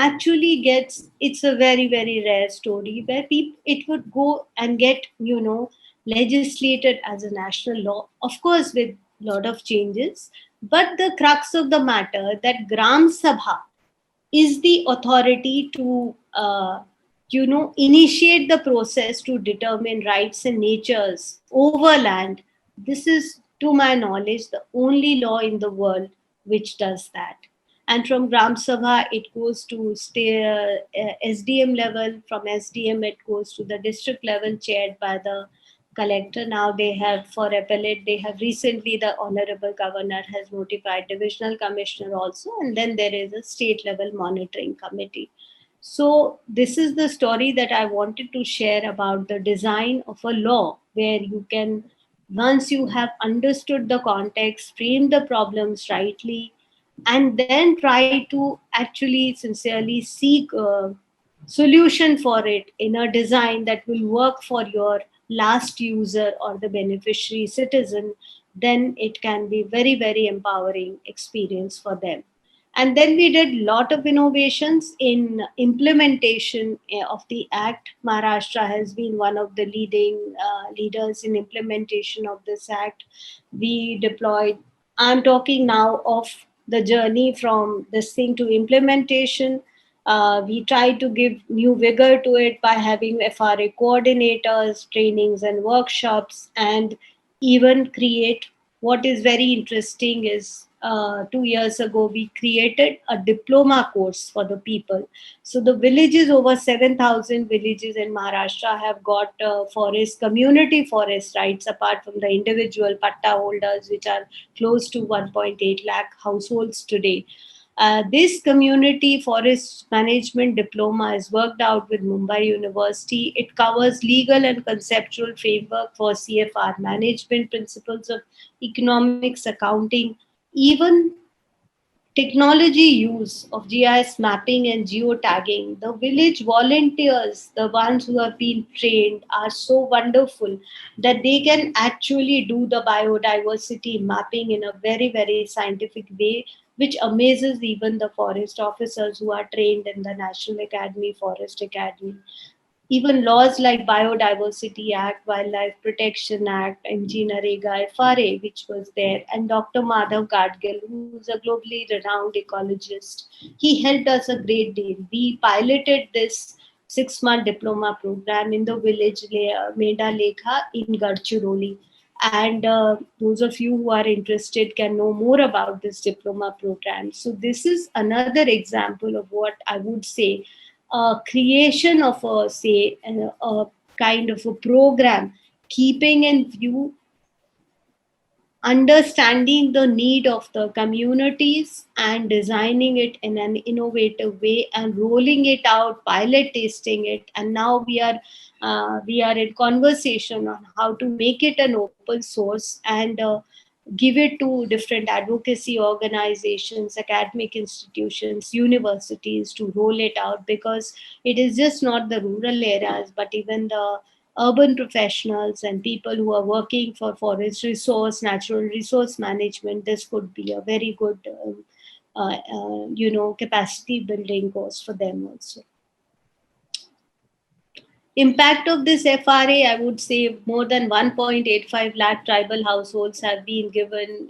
actually gets, it's a very, very rare story where people, it would go and get, legislated as a national law, of course, with a lot of changes. But the crux of the matter that Gram Sabha is the authority to, initiate the process to determine rights and natures over land. This is, to my knowledge, the only law in the world which does that. And from Gram Sabha, it goes to SDM level. From SDM, it goes to the district level, chaired by the collector. Now they have, for appellate, they have recently, the honorable governor has notified divisional commissioner also, and then there is a state level monitoring committee. So this is the story that I wanted to share about the design of a law, where you can, once you have understood the context, frame the problems rightly, and then try to actually sincerely seek a solution for it in a design that will work for your last user or the beneficiary citizen, then it can be very, very empowering experience for them. And then we did a lot of innovations in implementation of the act. Maharashtra has been one of the leading leaders in implementation of this act. We deployed, I'm talking now of the journey from this thing to implementation. We try to give new vigor to it by having FRA coordinators, trainings and workshops, and even create, what is very interesting is 2 years ago we created a diploma course for the people. So the villages, over 7,000 villages in Maharashtra have got forest, community forest rights, apart from the individual patta holders, which are close to 1.8 lakh households today. This community forest management diploma is worked out with Mumbai University. It covers legal and conceptual framework for CFR management, principles of economics, accounting, even technology use of GIS mapping and geotagging. The village volunteers, the ones who have been trained, are so wonderful that they can actually do the biodiversity mapping in a very, very scientific way, which amazes even the forest officers who are trained in the National Academy, Forest Academy. Even laws like Biodiversity Act, Wildlife Protection Act, MG FRA, which was there, and Dr. Madhav Gadgil, who is a globally renowned ecologist, he helped us a great deal. We piloted this 6-month diploma program in the village Meda Lekha in Gadchiroli. And those of you who are interested can know more about this diploma program. So this is another example of what I would say, creation of a, say, a kind of a program, keeping in view understanding the need of the communities and designing it in an innovative way and rolling it out, pilot testing it. And now we are in conversation on how to make it an open source and give it to different advocacy organizations, academic institutions, universities to roll it out, because it is just not the rural areas, but even the urban professionals and people who are working for forest resource, natural resource management. This could be a very good, capacity building course for them also. Impact of this FRA, I would say more than 1.85 lakh tribal households have been given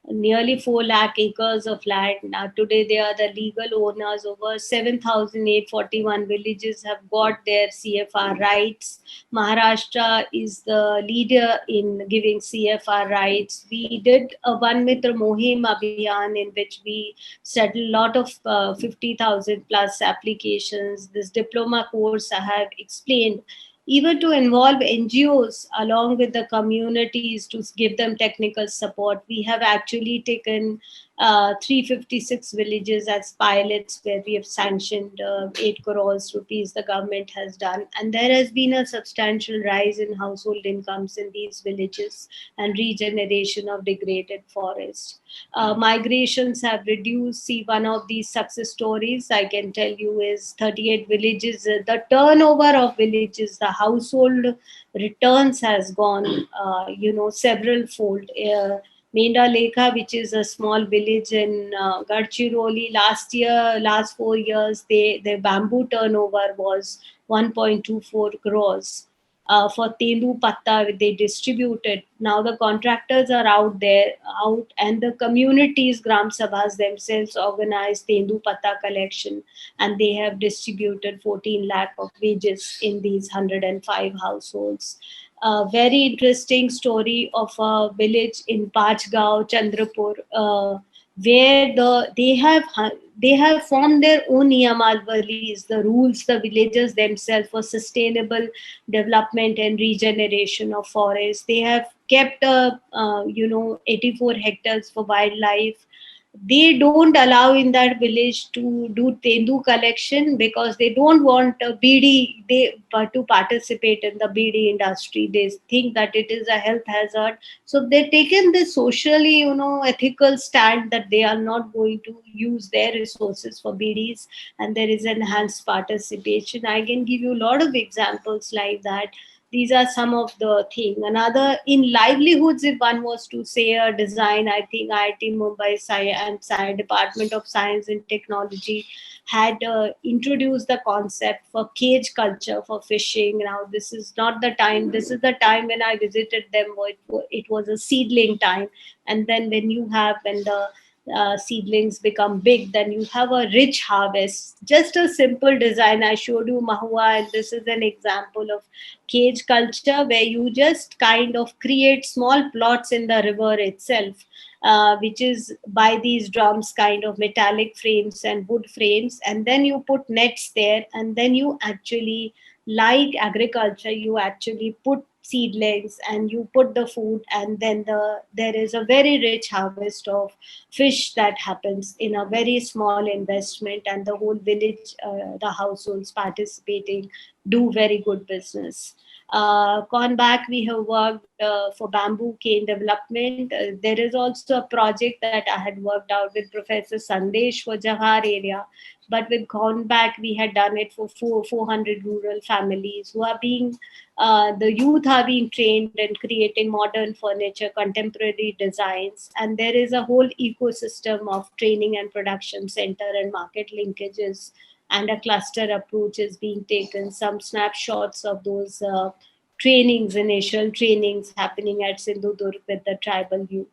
nearly 4 lakh acres of land. Now today they are the legal owners. Over 7,841 villages have got their CFR rights. Maharashtra is the leader in giving CFR rights. We did a Van Mitra Mohim Abhiyan in which we settled a lot of 50,000 plus applications. This diploma course I have explained, even to involve NGOs along with the communities to give them technical support. We have actually taken 356 villages as pilots where we have sanctioned 8 crores rupees the government has done. And there has been a substantial rise in household incomes in these villages and regeneration of degraded forests. Migrations have reduced. See, one of these success stories I can tell you is 38 villages. The turnover of villages, the household returns has gone, several fold. Menda Lekha, which is a small village in Gadchiroli. Last 4 years, their bamboo turnover was 1.24 crores. For Tendu Patta, they distributed. Now the contractors are out, and the communities, Gram Sabhas themselves organized Tendu Patta collection, and they have distributed 14 lakh of wages in these 105 households. A very interesting story of a village in Pachgaon, Chandrapur, where they have formed their own niyamalvalis, the rules, the villagers themselves for sustainable development and regeneration of forests. They have kept 84 hectares for wildlife. They don't allow in that village to do tendu collection because they don't want to participate in the BD industry. They think that it is a health hazard. So they've taken this socially, ethical stand that they are not going to use their resources for BDs, and there is enhanced participation. I can give you a lot of examples like that. These are some of the things. Another, in livelihoods, if one was to say a design, I think IIT Mumbai and Department of Science and Technology had introduced the concept for cage culture for fishing. Now this is not the time. This is the time when I visited them. It was a seedling time, and then when the seedlings become big, then you have a rich harvest. Just a simple design. I showed you Mahua, and this is an example of cage culture where you just kind of create small plots in the river itself, which is by these drums, kind of metallic frames and wood frames, and then you put nets there, and then you actually, like agriculture, you actually put seedlings and you put the food, and then there is a very rich harvest of fish that happens in a very small investment, and the whole village, the households participating, do very good business. Gone back, we have worked for bamboo cane development. There is also a project that I had worked out with Professor Sandesh for Jahar area. But with Gone back, we had done it for 400 rural families who are the youth are being trained in creating modern furniture, contemporary designs. And there is a whole ecosystem of training and production center and market linkages, and a cluster approach is being taken. Some snapshots of those initial trainings happening at Sindhudurg with the tribal youth.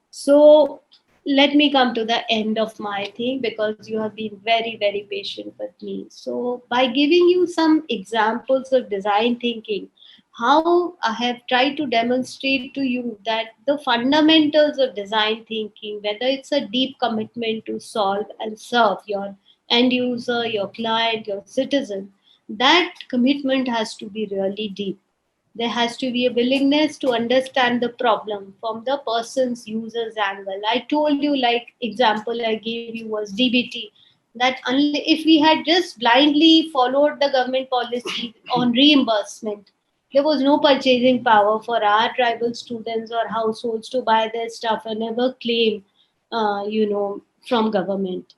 So let me come to the end of my thing, because you have been very, very patient with me. So by giving you some examples of design thinking, how I have tried to demonstrate to you that the fundamentals of design thinking, whether it's a deep commitment to solve and serve your end user, your client, your citizen, that commitment has to be really deep. There has to be a willingness to understand the problem from the person's user's angle. I told you, like example I gave you was DBT, that if we had just blindly followed the government policy on reimbursement, there was no purchasing power for our tribal students or households to buy their stuff and never claim, from government.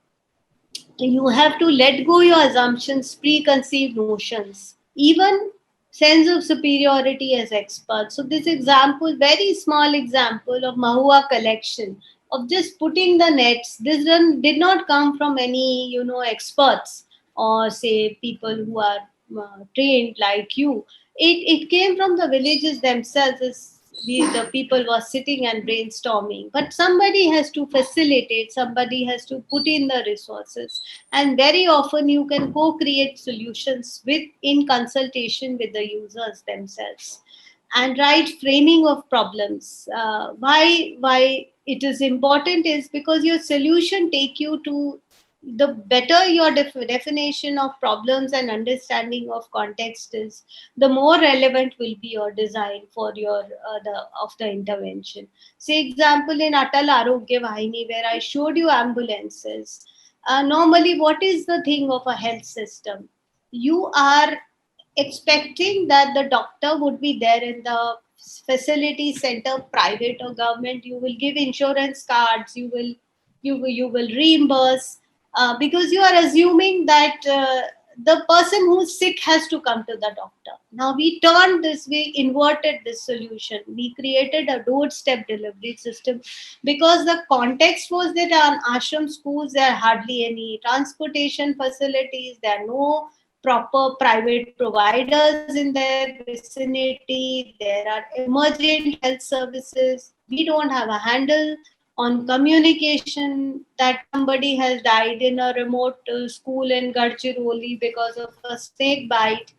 You have to let go your assumptions, preconceived notions, even sense of superiority as experts. So this example, very small example of Mahua collection, of just putting the nets, did not come from any, experts, or say people who are trained like you. It came from the villages themselves, as the people were sitting and brainstorming. But somebody has to facilitate, somebody has to put in the resources, and very often you can co-create solutions in consultation with the users themselves. And right framing of problems. Why it is important is because your solution take you to, the better your definition of problems and understanding of context is, the more relevant will be your design for your the intervention. Say example in Atal Arogya Vahini, where I showed you ambulances. Normally, what is the thing of a health system? You are expecting that the doctor would be there in the facility center, private or government. You will give insurance cards, you will reimburse, because you are assuming that the person who's sick has to come to the doctor. Now we turned this, we inverted this solution. We created a doorstep delivery system because the context was that on ashram schools there are hardly any transportation facilities, there are no proper private providers in their vicinity, there are emergent health services. We don't have a handle on communication that somebody has died in a remote school in Gadchiroli because of a snake bite.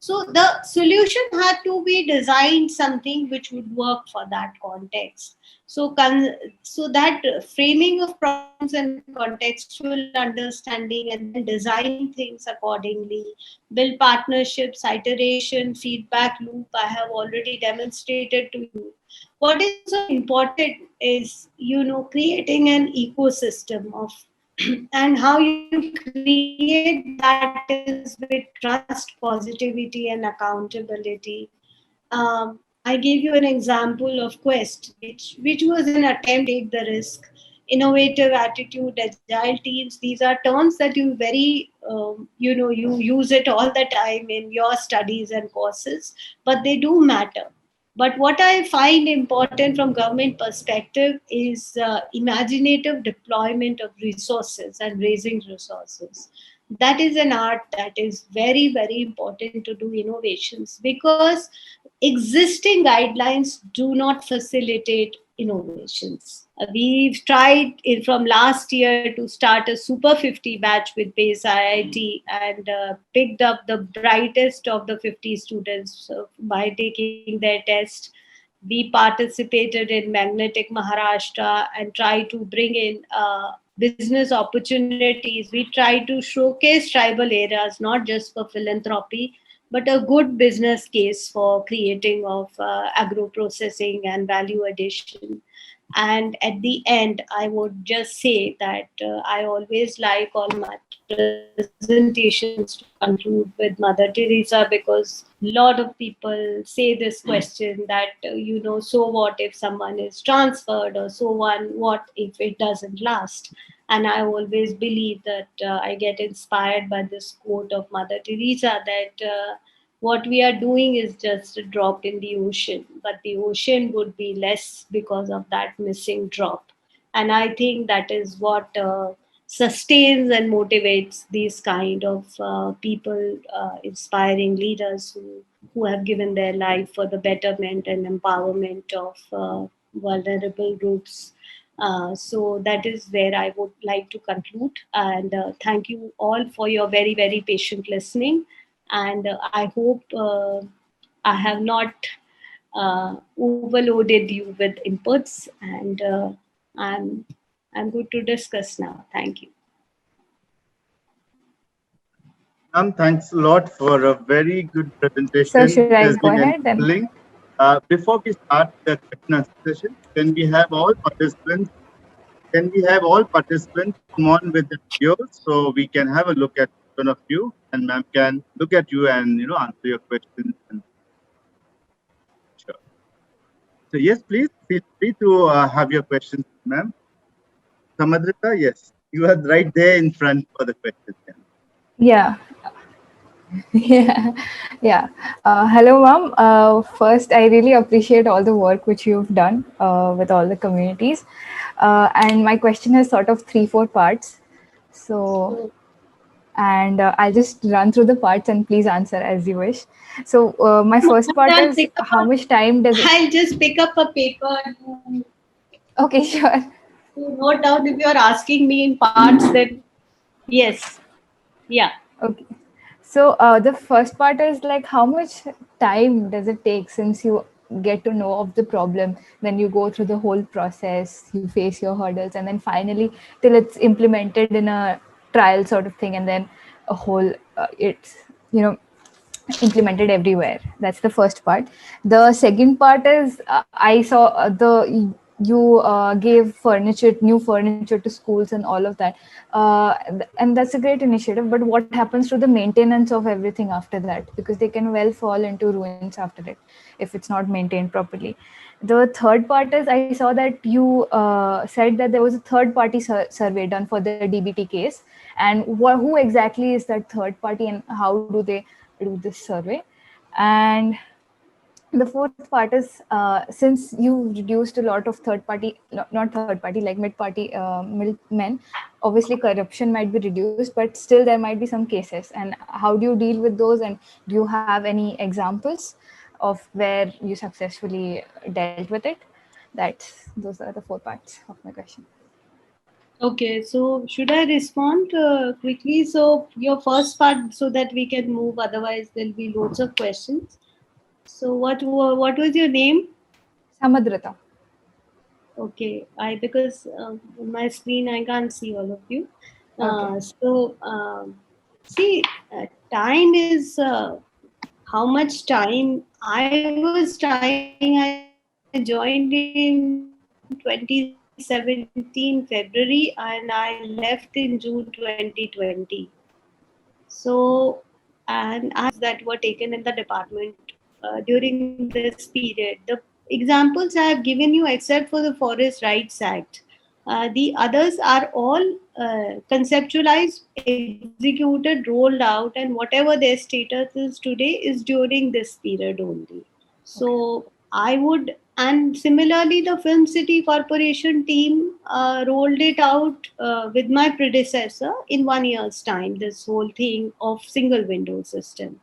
So the solution had to be designed something which would work for that context. So that framing of problems and contextual understanding and then designing things accordingly, build partnerships, iteration, feedback loop. I have already demonstrated to you. What is also important is, creating an ecosystem of and how you create that is with trust, positivity, and accountability. I gave you an example of Quest, which was an attempt to take the risk, innovative attitude, agile teams. These are terms that you you use it all the time in your studies and courses, but they do matter. But what I find important from government perspective is imaginative deployment of resources and raising resources. That is an art that is very, very important to do innovations, because existing guidelines do not facilitate innovations. We've tried from last year to start a Super 50 batch with Base IIT and picked up the brightest of the 50 students by taking their test. We participated in Magnetic Maharashtra and tried to bring in business opportunities. We tried to showcase tribal areas, not just for philanthropy, but a good business case for creating of agro processing and value addition. And at the end, I would just say that I always like all my presentations to conclude with Mother Teresa, because a lot of people say this question that, so what if someone is transferred, or so what if it doesn't last? And I always believe that I get inspired by this quote of Mother Teresa that what we are doing is just a drop in the ocean, but the ocean would be less because of that missing drop. And I think that is what sustains and motivates these kind of people, inspiring leaders who have given their life for the betterment and empowerment of vulnerable groups. So that is where I would like to conclude. And thank you all for your very, very patient listening. And I hope I have not overloaded you with inputs. And I'm good to discuss now. Thank you. Thanks a lot for a very good presentation. So should I It has go been ahead then? enthralling. Before we start the question and answer session, can we have all participants come on with the videos so we can have a look at one of you, and ma'am can look at you and answer your questions. And sure. So yes, please feel free to have your questions, ma'am. Samadrita, yes, you are right there in front for the questions. Yeah. Yeah. Hello, ma'am. First, I really appreciate all the work which you've done with all the communities. And my question has sort of 3-4 parts. So, and I'll just run through the parts and please answer as you wish. So, my first part is how much time does it... I'll just pick up a paper to Okay, sure. note down. If you're asking me in parts, then yes. Yeah. Okay. So the first part is like, how much time does it take since you get to know of the problem, then you go through the whole process, you face your hurdles, and then finally till it's implemented in a trial sort of thing, and then a whole it's implemented everywhere. That's the first part. The second part is I saw you gave new furniture to schools and all of that. And that's a great initiative. But what happens to the maintenance of everything after that? Because they can well fall into ruins after it if it's not maintained properly. The third part is, I saw that you said that there was a third party survey done for the DBT case. And who exactly is that third party and how do they do this survey? And the fourth part is, since you reduced a lot of third party, not third party, like mid party middlemen, obviously corruption might be reduced, but still there might be some cases. And how do you deal with those? And do you have any examples of where you successfully dealt with it? Those are the four parts of my question. Okay, so should I respond quickly? So your first part, so that we can move. Otherwise, there'll be loads of questions. So what was your name? Samadrata. Okay, because on my screen I can't see all of you. Okay. See, time is how much time I was trying. I joined in 2017 February and I left in June 2020. So, and I that were taken in the department during this period. The examples I have given you, except for the Forest Rights Act, the others are all conceptualized, executed, rolled out, and whatever their status is today is during this period only. So I would, and similarly, the Film City Corporation team rolled it out with my predecessor in 1 year's time, this whole thing of single window system.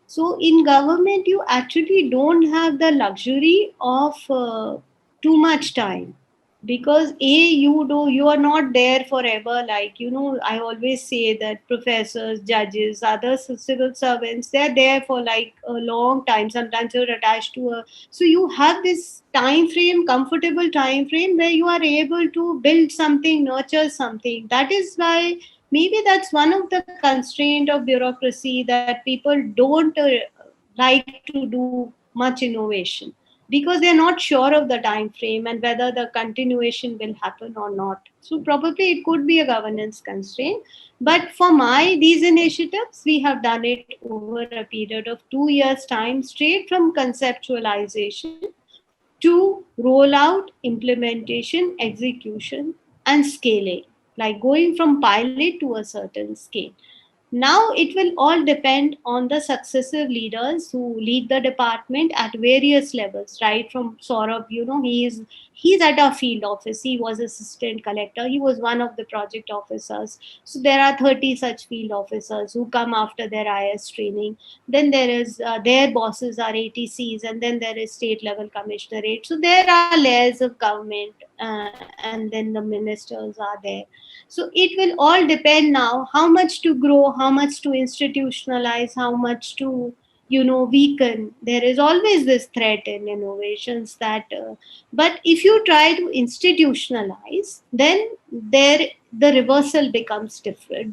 So in government, you actually don't have the luxury of too much time, because you are not there forever. Like, I always say that professors, judges, other civil servants, they're there for like a long time. Sometimes you're attached to so you have this time frame, comfortable time frame, where you are able to build something, nurture something. That is why maybe that's one of the constraint of bureaucracy, that people don't like to do much innovation, because they're not sure of the time frame and whether the continuation will happen or not. So probably it could be a governance constraint. But for these initiatives, we have done it over a period of 2 years time, straight from conceptualization to rollout, implementation, execution, and scaling, like going from pilot to a certain scale. Now it will all depend on the successive leaders who lead the department at various levels, right? From Saurabh, he's at our field office. He was assistant collector. He was one of the project officers. So there are 30 such field officers who come after their IS training. Then there is their bosses are ATCs, and then there is state level commissionerate. So there are layers of government, and then the ministers are there. So it will all depend now how much to grow, how much to institutionalize, how much to weaken. There is always this threat in innovations that, but if you try to institutionalize, then the reversal becomes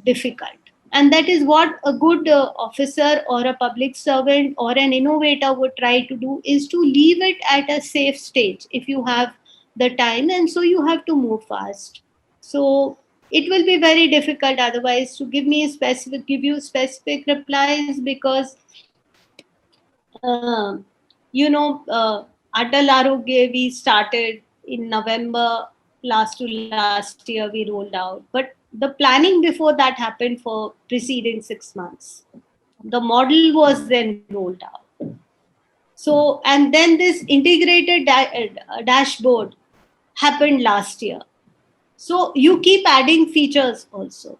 difficult. And that is what a good officer or a public servant or an innovator would try to do, is to leave it at a safe stage if you have the time, and so you have to move fast. So it will be very difficult otherwise to give you specific replies, because Atal Arogya we started in November last year, we rolled out, but the planning before that happened for preceding 6 months. The model was then rolled out. So, and then this integrated dashboard happened last year. So you keep adding features also.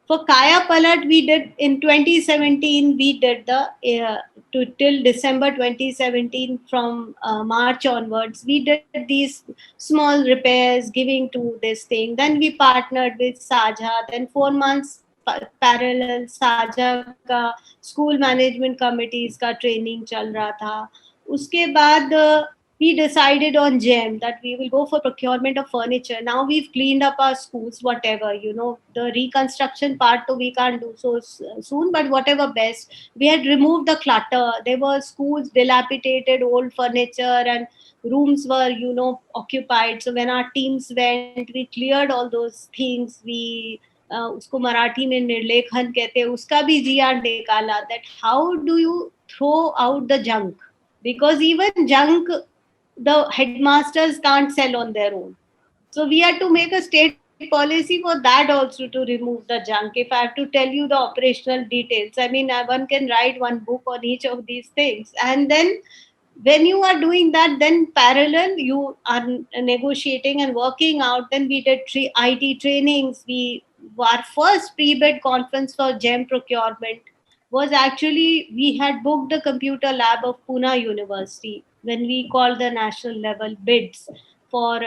For Kaya Palat, we did in 2017, we did till December 2017, from March onwards, we did these small repairs giving to this thing. Then we partnered with Saja, then 4 months parallel Saja का school management committees का training चल रहा था. उसके बाद we decided on GEM that we will go for procurement of furniture. Now we've cleaned up our schools, whatever, the reconstruction part we can't do so soon, but whatever best. We had removed the clutter. There were schools, dilapidated, old furniture, and rooms were, occupied. So when our teams went, we cleared all those things. We उसको मराठी में निर्लेखन कहते हैं, उसका भी GR निकाला, that how do you throw out the junk, because even junk the headmasters can't sell on their own. So we had to make a state policy for that also, to remove the junk. If I have to tell you the operational details, I mean, one can write one book on each of these things. And then when you are doing that, then parallel you are negotiating and working out. Then we did IT trainings. Our first pre-bid conference for GEM procurement was actually, we had booked the computer lab of Pune University when we called the national level bids for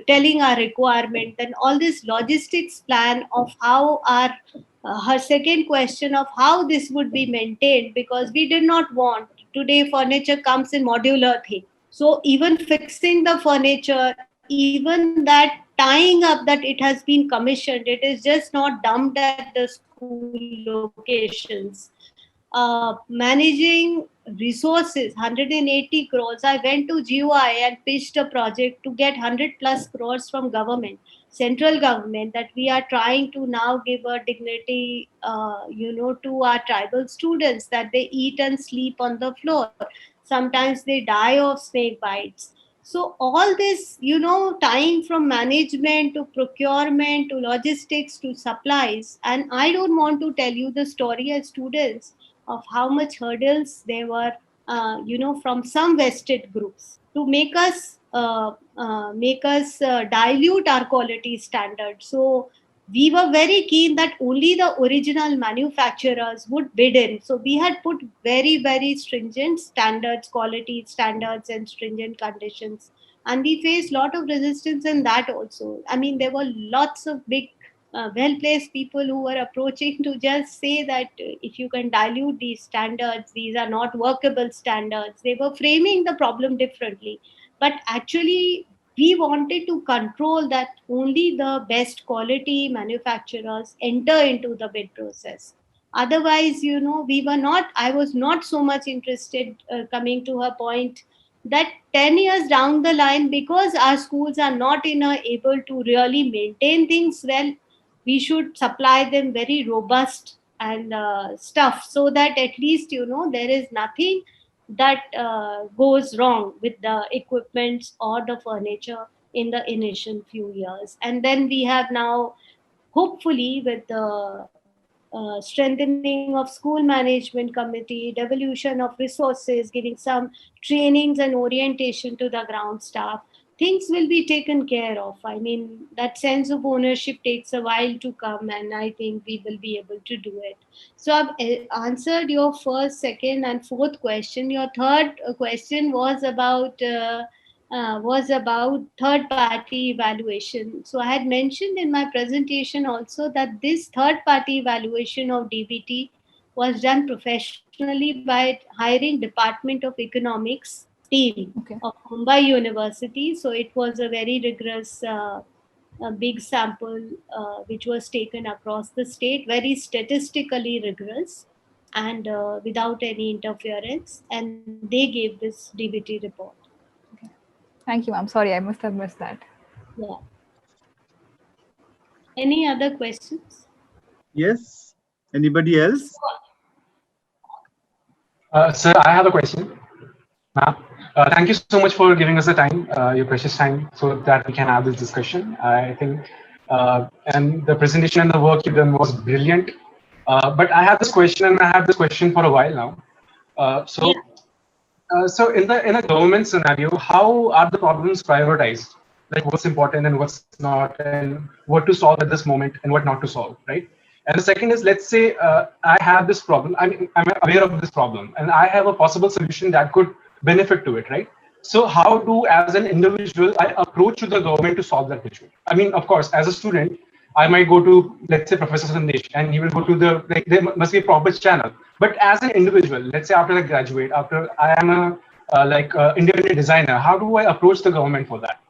telling our requirement. And all this logistics plan of how our her second question of how this would be maintained, because we did not want, today furniture comes in modular thing, so even fixing the furniture, even that tying up that it has been commissioned, it is just not dumped at the school locations. Managing resources, 180 crores. I went to GUI and pitched a project to get 100 plus crores from government, central government, that we are trying to now give a dignity, to our tribal students, that they eat and sleep on the floor. Sometimes they die of snake bites. So all this, tying from management to procurement to logistics to supplies. And I don't want to tell you the story as students of how much hurdles there were, from some vested groups to make us dilute our quality standards. So we were very keen that only the original manufacturers would bid in. So we had put very, very stringent standards, quality standards, and stringent conditions. And we faced a lot of resistance in that also. I mean, there were lots of big, well-placed people who were approaching to just say that if you can dilute these standards, these are not workable standards. They were framing the problem differently. But actually, we wanted to control that only the best quality manufacturers enter into the bid process. Otherwise, I was not so much interested, coming to her point, that 10 years down the line, because our schools are not able to really maintain things well, we should supply them very robust and stuff, so that at least, there is nothing that goes wrong with the equipments or the furniture in the initial few years. And then we have now, hopefully, with the strengthening of school management committee, devolution of resources, giving some trainings and orientation to the ground staff, things will be taken care of. I mean, that sense of ownership takes a while to come, and I think we will be able to do it. So I've answered your first, second, and fourth question. Your third question was about third party evaluation. So I had mentioned in my presentation also that this third party evaluation of DBT was done professionally by hiring Department of Economics team of Mumbai University. So it was a very rigorous, a big sample which was taken across the state, very statistically rigorous and without any interference. And they gave this DBT report. Thank you, ma'am. Sorry, I must have missed that. Yeah. Any other questions? Yes. Anybody else? Sir, I have a question. Ma'am, thank you so much for giving us the time, your precious time, so that we can have this discussion. I think, and the presentation and the work you've done was brilliant. But I have this question, and I have this question for a while now. So in a government scenario, how are the problems prioritized? Like what's important and what's not, and what to solve at this moment and what not to solve, right? And the second is, let's say I have this problem. I'm aware of this problem, and I have a possible solution that could benefit to it, right? So how do, as an individual, I approach to the government to solve that issue? I mean, of course, as a student, I might go to, let's say, Professor Sandesh, and he will go to the, like, there must be a proper channel. But as an individual, let's say after I graduate, after I am independent designer, how do I approach the government for that?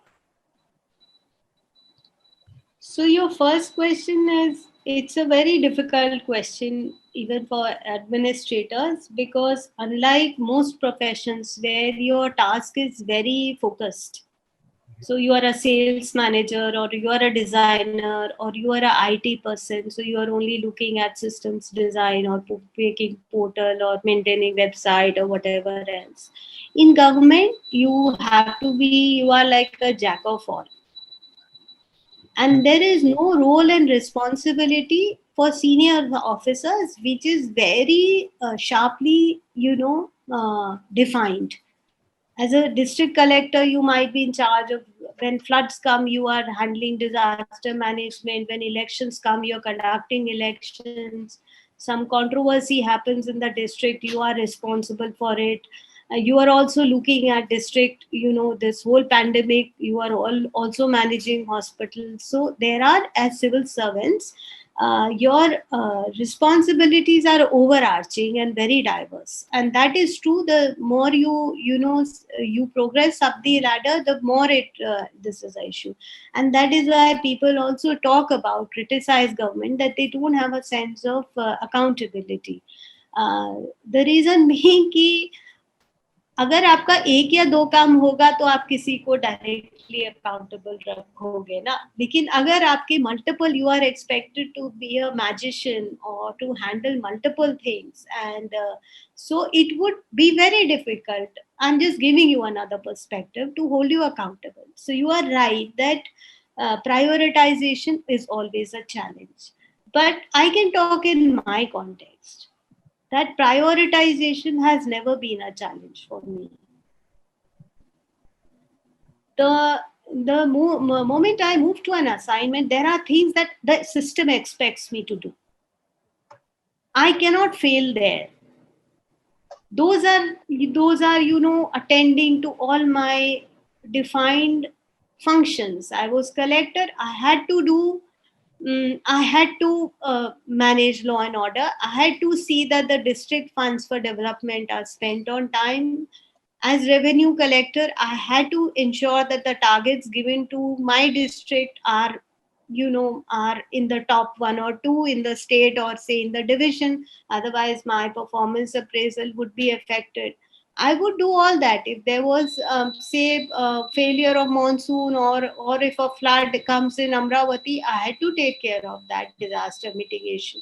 So your first question is, it's a very difficult question even for administrators, because unlike most professions where your task is very focused, so you are a sales manager or you are a designer or you are a IT person, so you are only looking at systems design or making portal or maintaining website or whatever else. In government, you have to be, you are like a jack of all. And there is no role and responsibility for senior officers, which is very sharply, defined. As a district collector, you might be in charge of, when floods come, you are handling disaster management. When elections come, you're conducting elections. Some controversy happens in the district, you are responsible for it. You are also looking at district, this whole pandemic, you are also managing hospitals. So there are, as civil servants, your responsibilities are overarching and very diverse, and that is true. The more you progress up the ladder, the more this is an issue, and that is why people also talk about, criticize government, that they don't have a sense of accountability. The reason being कि अगर आपका एक या दो काम होगा तो आप किसी को डायरेक्टली अकाउंटेबल रखोगे ना, लेकिन अगर आपके multiple, you are expected to be a magician और to handle multiple things, and so it would be very difficult. I'm just giving you another perspective to hold you accountable. So you are right that prioritization is always a challenge, but I can talk in my context that prioritization has never been a challenge for me. The moment I move to an assignment, there are things that the system expects me to do. I cannot fail there. Those are attending to all my defined functions. I was collector. I had to do. I had to manage law and order. I had to see that the district funds for development are spent on time. As revenue collector, I had to ensure that the targets given to my district are in the top 1 or 2 in the state, or say in the division. Otherwise, my performance appraisal would be affected. I would do all that. If there was, failure of monsoon, or if a flood comes in Amravati, I had to take care of that disaster mitigation.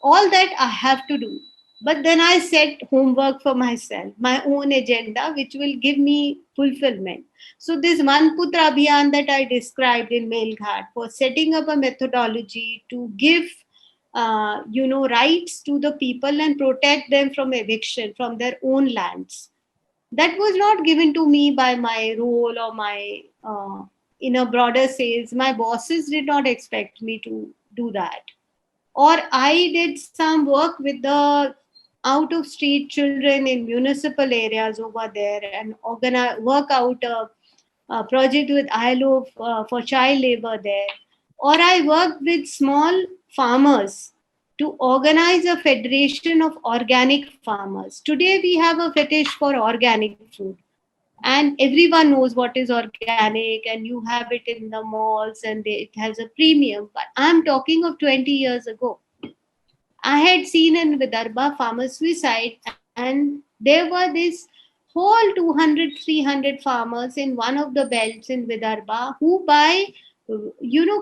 All that I have to do. But then I set homework for myself, my own agenda, which will give me fulfillment. So this Manputra Abhiyan that I described in Melghat was setting up a methodology to give rights to the people and protect them from eviction from their own lands. That was not given to me by my role or my, in a broader sense, my bosses did not expect me to do that. Or I did some work with the out of street children in municipal areas over there and work out a project with ILO for child labor there. Or I worked with small farmers to organize a federation of organic farmers. Today we have a fetish for organic food, and everyone knows what is organic, and you have it in the malls, and it has a premium. But I'm talking of 20 years ago. I had seen in Vidarbha farmer suicide, and there were this whole 200, 300 farmers in one of the belts in Vidarbha who, by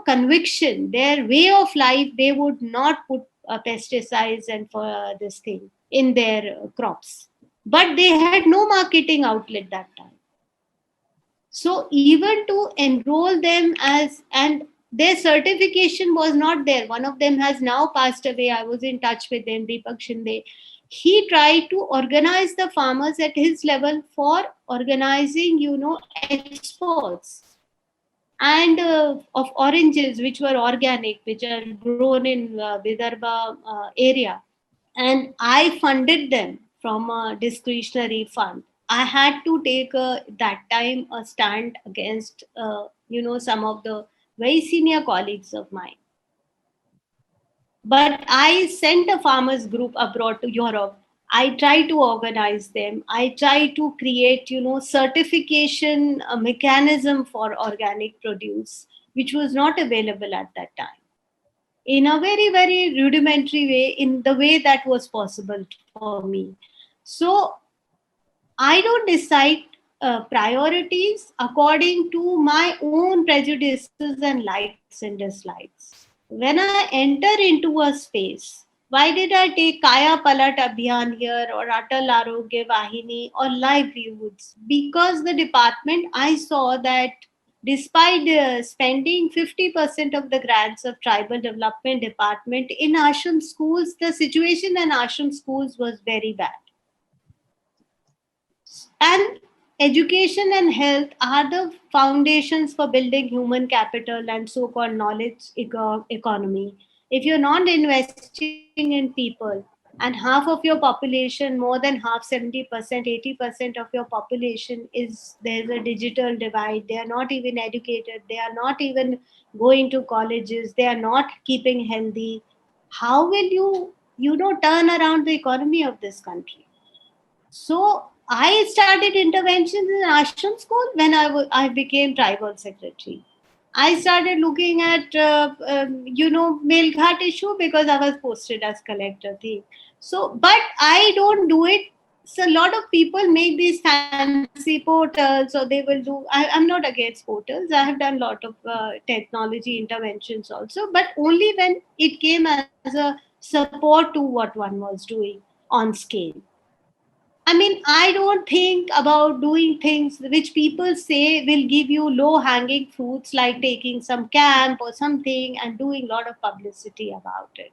conviction, their way of life, they would not put pesticides and for this thing in their crops. But they had no marketing outlet that time. So even to enroll them and their certification was not there. One of them has now passed away. I was in touch with him, Deepak Shinde. He tried to organize the farmers at his level for organizing, exports. And of oranges, which were organic, which are grown in Vidarbha area. And I funded them from a discretionary fund. I had to take that time a stand against, some of the very senior colleagues of mine. But I sent a farmers group abroad to Europe. I try to organize them. I try to create, certification mechanism for organic produce, which was not available at that time, in a very, very rudimentary way, in the way that was possible for me. So I don't decide priorities according to my own prejudices and likes and dislikes. When I enter into a space, why did I take Kaya Palat Abhiyan here or Atal Arogya Vahini or livelihoods? Because the department, I saw that despite spending 50% of the grants of tribal development department in ashram schools, the situation in ashram schools was very bad. And education and health are the foundations for building human capital and so-called knowledge economy. If you're not investing in people, and half of your population, more than half, 70%, 80% of your population is, there's a digital divide. They are not even educated. They are not even going to colleges. They are not keeping healthy. How will you turn around the economy of this country? So I started interventions in ashram school when I became tribal secretary. I started looking at Melghat issue because I was posted as collector thing. So, but I don't do it. So a lot of people make these fancy portals, or they will do. I'm not against portals. I have done a lot of technology interventions also, but only when it came as a support to what one was doing on scale. I mean, I don't think about doing things which people say will give you low hanging fruits, like taking some camp or something and doing a lot of publicity about it.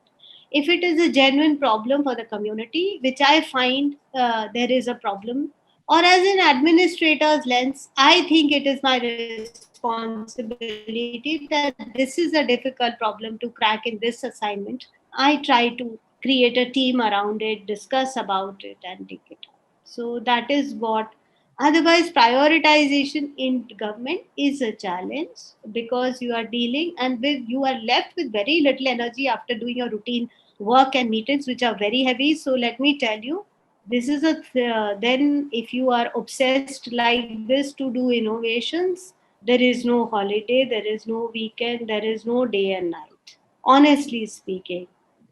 If it is a genuine problem for the community, which I find there is a problem, or as an administrator's lens, I think it is my responsibility that this is a difficult problem to crack in this assignment. I try to create a team around it, discuss about it, and take it on. So that is what. Otherwise, prioritization in government is a challenge because you are dealing and you are left with very little energy after doing your routine work and meetings, which are very heavy. So let me tell you, this is then if you are obsessed like this to do innovations, there is no holiday, there is no weekend, there is no day and night. Honestly speaking.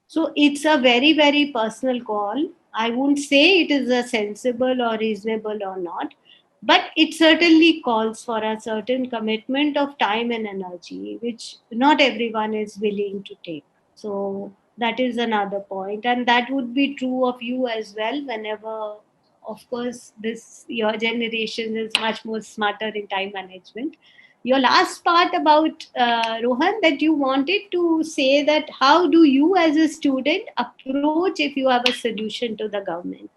So it's a very, very personal call. I won't say it is a sensible or reasonable or not, but it certainly calls for a certain commitment of time and energy, which not everyone is willing to take. So that is another point, and that would be true of you as well. Whenever, of course, this your generation is much more smarter in time management. Your last part about Rohan, that you wanted to say that how do you as a student approach if you have a solution to the government?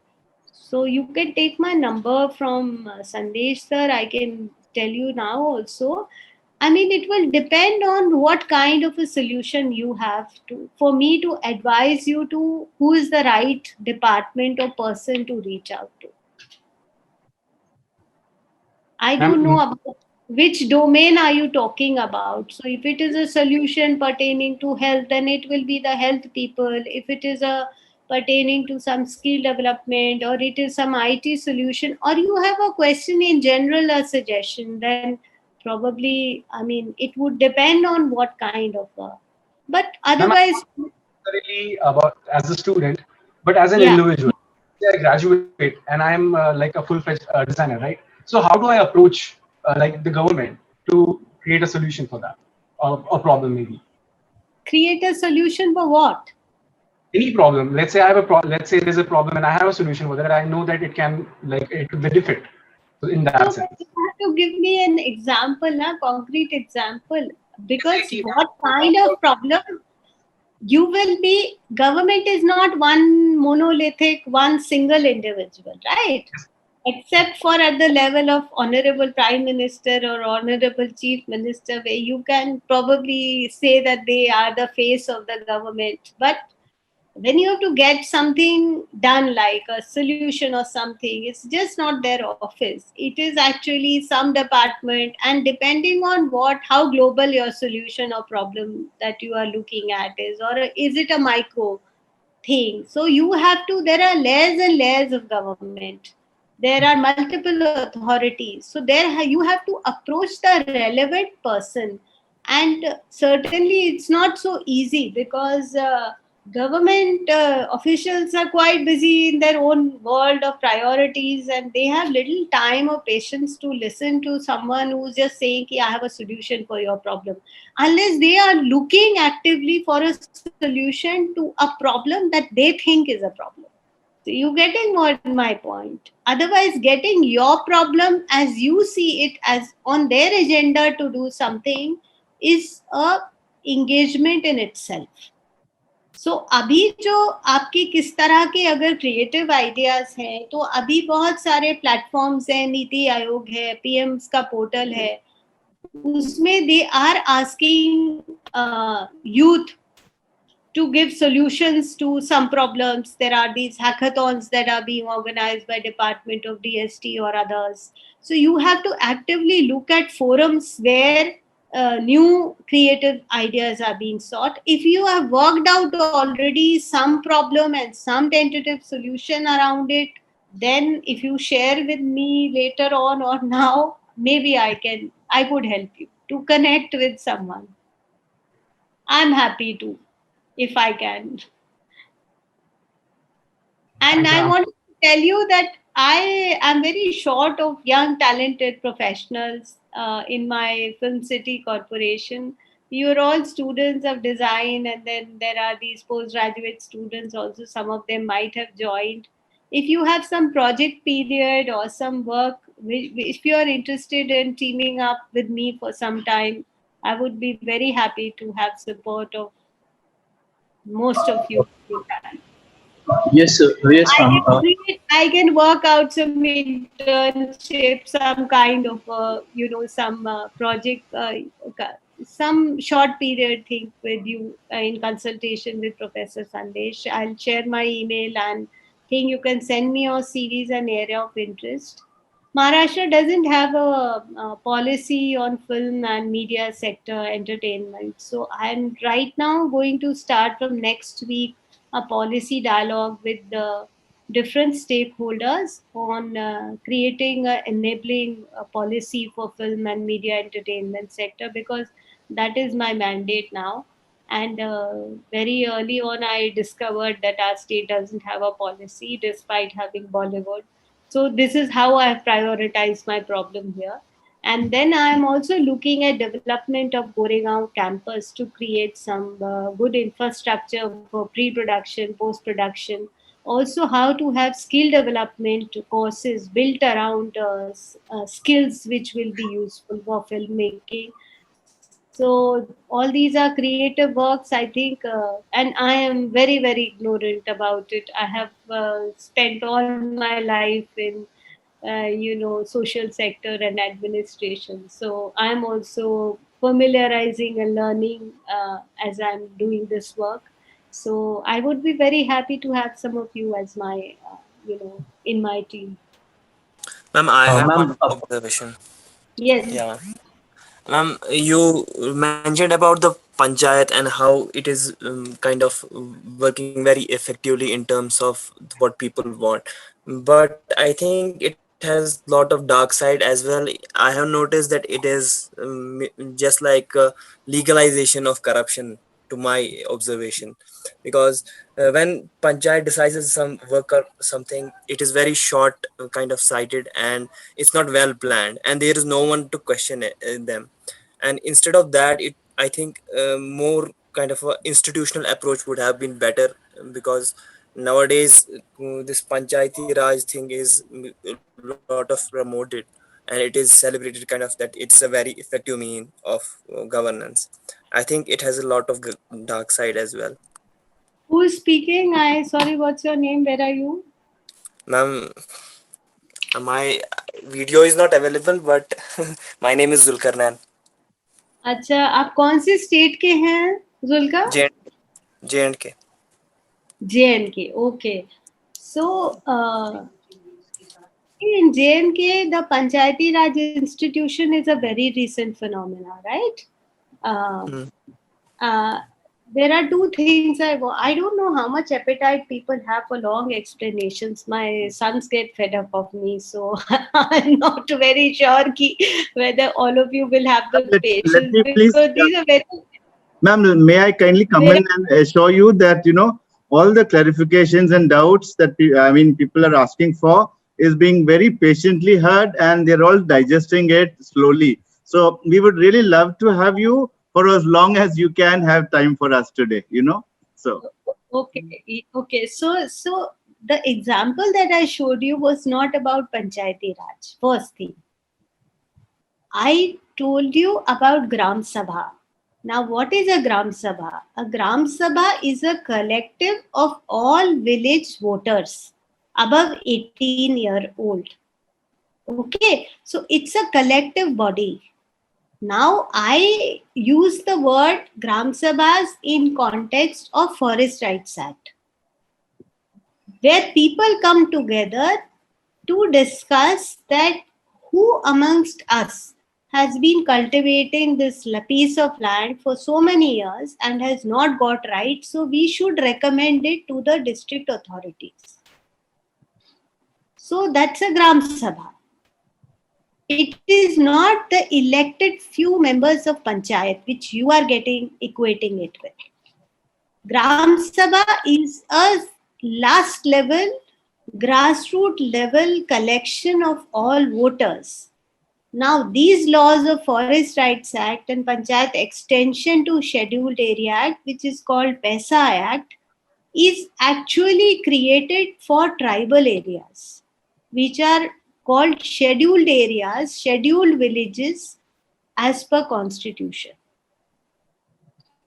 So you can take my number from Sandesh sir. I can tell you now also. I mean, it will depend on what kind of a solution you have to, for me to advise you to who is the right department or person to reach out to. I don't know about which domain are you talking about. So if it is a solution pertaining to health, then it will be the health people. If it is a pertaining to some skill development, or it is some IT solution, or you have a question in general, a suggestion, then probably, I mean, it would depend on what kind of but otherwise, Necessarily about as a student, but as an yeah. individual. Say I graduate and I'm like a full-fledged designer, right? So how do I approach like the government to create a solution for that, or a problem maybe? Create a solution for what? Any problem. Let's say I have a problem. Let's say there's a problem and I have a solution for that. I know that it can like it could benefit in that So sense. you have to give me an example, a concrete example. Because what kind of problem you will be, government is not one monolithic, one single individual, right? Except for at the level of honorable prime minister or honorable chief minister, where you can probably say that they are the face of the government. But when you have to get something done, like a solution or something, it's just not their office. It is actually some department, and depending on how global your solution or problem that you are looking at is, or is it a micro, thing. So you have to, there are layers and layers of government. There are multiple authorities. So there you have to approach the relevant person. And certainly it's not so easy because government officials are quite busy in their own world of priorities, and they have little time or patience to listen to someone who's just saying, I have a solution for your problem, unless they are looking actively for a solution to a problem that they think is a problem. So you getting what my point? Otherwise, getting your problem as you see it as on their agenda to do something is a engagement in itself. सो अभी जो आपकी किस तरह के अगर creative ideas हैं, तो अभी बहुत सारे प्लेटफॉर्म्स हैं, नीति आयोग है, पीएम्स का पोर्टल है, उसमें they are asking youth to give solutions to some problems. There are these hackathons that are being organized by Department of DST or others. So you have to actively look at forums where new creative ideas are being sought. If you have worked out already some problem and some tentative solution around it, then if you share with me later on or now, maybe I could help you to connect with someone. I'm happy to, if I can. And I want to tell you that I am very short of young, talented professionals in my Film City Corporation. You're all students of design, and then there are these postgraduate students also. Some of them might have joined. If you have some project period or some work, if you're interested in teaming up with me for some time, I would be very happy to have support of most of you. Yes, yes, ma'am. I can work out some internship, some kind of, some project, some short period thing with you in consultation with Professor Sandesh. I'll share my email and think you can send me your series and area of interest. Maharashtra doesn't have a policy on film and media sector entertainment. So I'm right now going to start from next week a policy dialogue with the different stakeholders on creating a enabling policy for film and media entertainment sector, because that is my mandate now. And very early on, I discovered that our state doesn't have a policy despite having Bollywood. So this is how I have prioritized my problem here. And then I am also looking at development of Goregaon campus to create some good infrastructure for pre-production, post-production. Also, how to have skill development courses built around skills which will be useful for filmmaking. So all these are creative works, I think, and I am very, very ignorant about it. I have spent all my life in social sector and administration. So I'm also familiarizing and learning as I'm doing this work. So I would be very happy to have some of you as my, in my team. Ma'am, I have Ma'am, one observation. Yes. Yeah. Ma'am, you mentioned about the panchayat and how it is kind of working very effectively in terms of what people want. But I think it has a lot of dark side as well. I have noticed that it is just like legalization of corruption, to my observation, because when panchayat decides some work or something, it is very short kind of sighted, and it's not well planned, and there is no one to question them. And instead of that, I think more kind of a institutional approach would have been better, because nowadays this panchayati raj thing is a lot of promoted, and it is celebrated kind of that it's a very effective mean of governance. I think it has a lot of dark side as well. Who is speaking? Sorry, what's your name? Where are you? Ma'am, my video is not available, but my name is Zulkarnain. अच्छा, आप कौन से state के हैं Julka? J&K. J&K, okay. So in J&K, the Panchayati Raj institution is a very recent phenomena, right? Hmm. there are two things I don't know how much appetite people have for long explanations. My sons get fed up of me, so I'm not very sure whether all of you will have the Let patience, me please, because these are very, ma'am, may I kindly come very in and assure you that, all the clarifications and doubts that people are asking for is being very patiently heard, and they're all digesting it slowly. So we would really love to have you for as long as you can have time for us today. So okay. So the example that I showed you was not about Panchayati Raj. First thing, I told you about Gram Sabha. Now, what is a Gram Sabha? A Gram Sabha is a collective of all village voters above 18-year-old. Okay, so it's a collective body. Now, I use the word Gram Sabhas in context of Forest Rights Act, where people come together to discuss that who amongst us has been cultivating this piece of land for so many years and has not got right, so we should recommend it to the district authorities. So that's a Gram Sabha. It is not the elected few members of Panchayat which you are getting equating it with. Gram Sabha is a last level, grassroots level collection of all voters. Now, these laws of Forest Rights Act and Panchayat extension to Scheduled Area Act, which is called PESA Act, is actually created for tribal areas, which are called scheduled areas, scheduled villages as per constitution.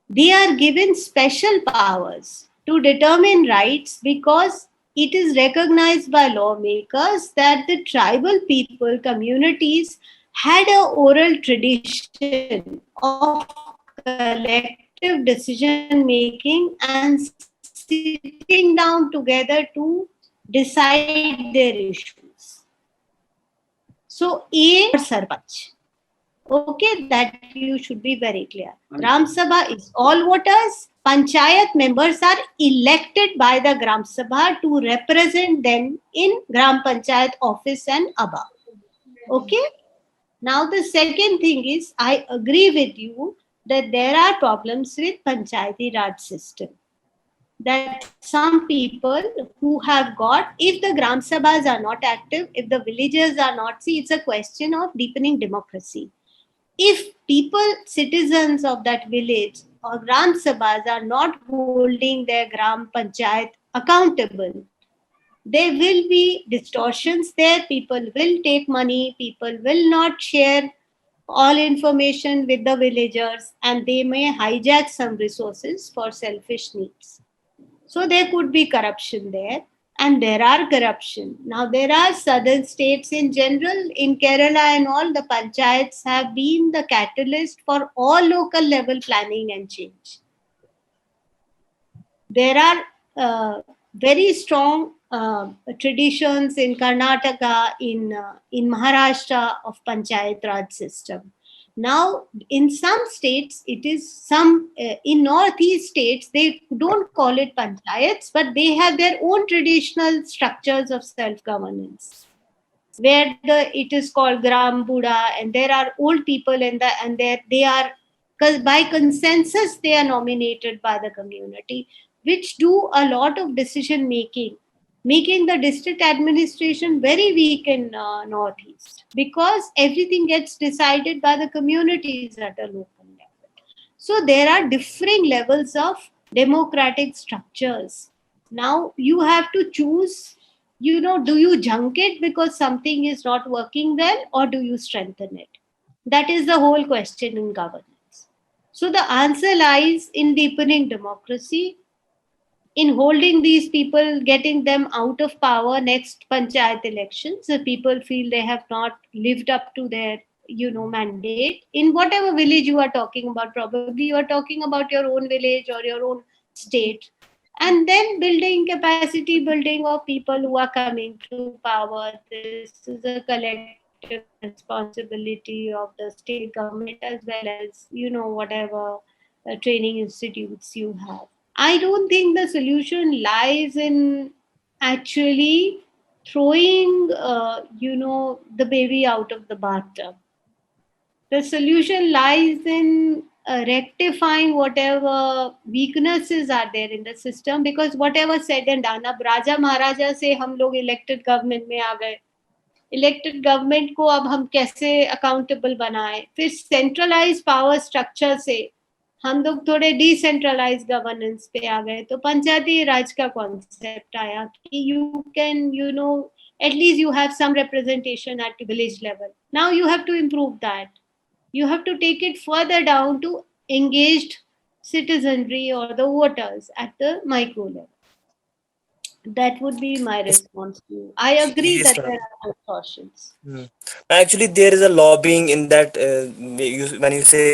They are given special powers to determine rights because it is recognized by lawmakers that the tribal people communities had an oral tradition of collective decision making and sitting down together to decide their issues. So, A Sarpach. Okay, that you should be very clear. Gram Sabha is all voters. Panchayat members are elected by the Gram Sabha to represent them in Gram Panchayat office and above. Okay. Now the second thing is, I agree with you that there are problems with Panchayati Raj system. That some people who have got, if the Gram Sabhas are not active, if the villagers are not, see, it's a question of deepening democracy. If people, citizens of that village or Gram Sabhas are not holding their Gram Panchayat accountable, there will be distortions there. People will take money, people will not share all information with the villagers, and they may hijack some resources for selfish needs. So there could be corruption there, and there are corruption. Now there are southern states in general, in Kerala and all, the panchayats have been the catalyst for all local level planning and change. There are very strong traditions in Karnataka, in Maharashtra of Panchayat Raj system. Now, in some states, it is in northeast states, they don't call it panchayats, but they have their own traditional structures of self-governance, where it is called Gram Buddha, and there are old people they are, by consensus, they are nominated by the community, which do a lot of decision making, making the district administration very weak in northeast, because everything gets decided by the communities at a local level. So there are differing levels of democratic structures. Now you have to choose, do you junk it because something is not working well, or do you strengthen it? That is the whole question in governance. So the answer lies in deepening democracy, in holding these people, getting them out of power next panchayat elections. The people feel they have not lived up to their mandate in whatever village you are talking about. Probably you are talking about your own village or your own state, and then building capacity building of people who are coming to power. This is a collective responsibility of the state government as well as whatever training institutes you have. I don't think the solution lies in actually throwing, the baby out of the bathtub. The solution lies in rectifying whatever weaknesses are there in the system, because whatever said and done, अब राजा महाराजा से हम लोग elected government में आ गए, elected government को अब हम कैसे अकाउंटेबल बनाएं, फिर सेंट्रलाइज पावर स्ट्रक्चर से हम लोग थोड़े डिसेंट्रलाइज गवर्नेंस पे आ गए, तो पंचायती राज का कॉन्सेप्ट आया कि you can at least you have some representation at village level. Now you have to improve that. You have to take it further down to engaged citizenry or the voters at the micro level. That would be my response to you. I agree Yes, that ma'am. there are distortions. Actually, there is a lobbying in that when you say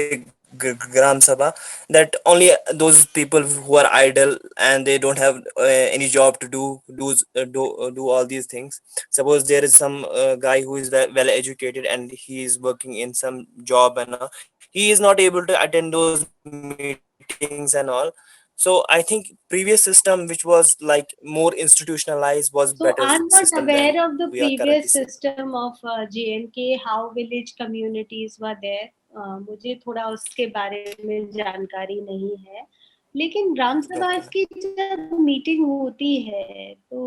Gram Sabha, that only those people who are idle and they don't have any job to do all these things. Suppose there is some guy who is well educated and he is working in some job, and he is not able to attend those meetings and all. So I think previous system, which was like more institutionalized, was better So I'm system not than aware of we the are currently previous seeing. system of JNK, how village communities were there. मुझे थोड़ा उसके बारे में जानकारी नहीं है, लेकिन ग्राम सभा Okay. की जब मीटिंग होती है तो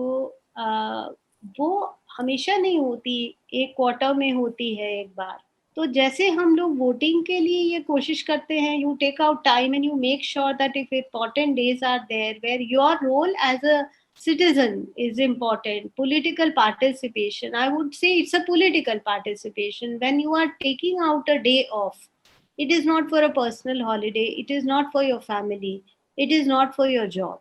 वो हमेशा नहीं होती, एक क्वार्टर में होती है एक बार. तो जैसे हम लोग वोटिंग के लिए ये कोशिश करते हैं, you take out time and you make sure that if important days are there where your role as a citizen is important. Political participation, I would say it's a political participation. When you are taking out a day off, it is not for a personal holiday, it is not for your family, it is not for your job,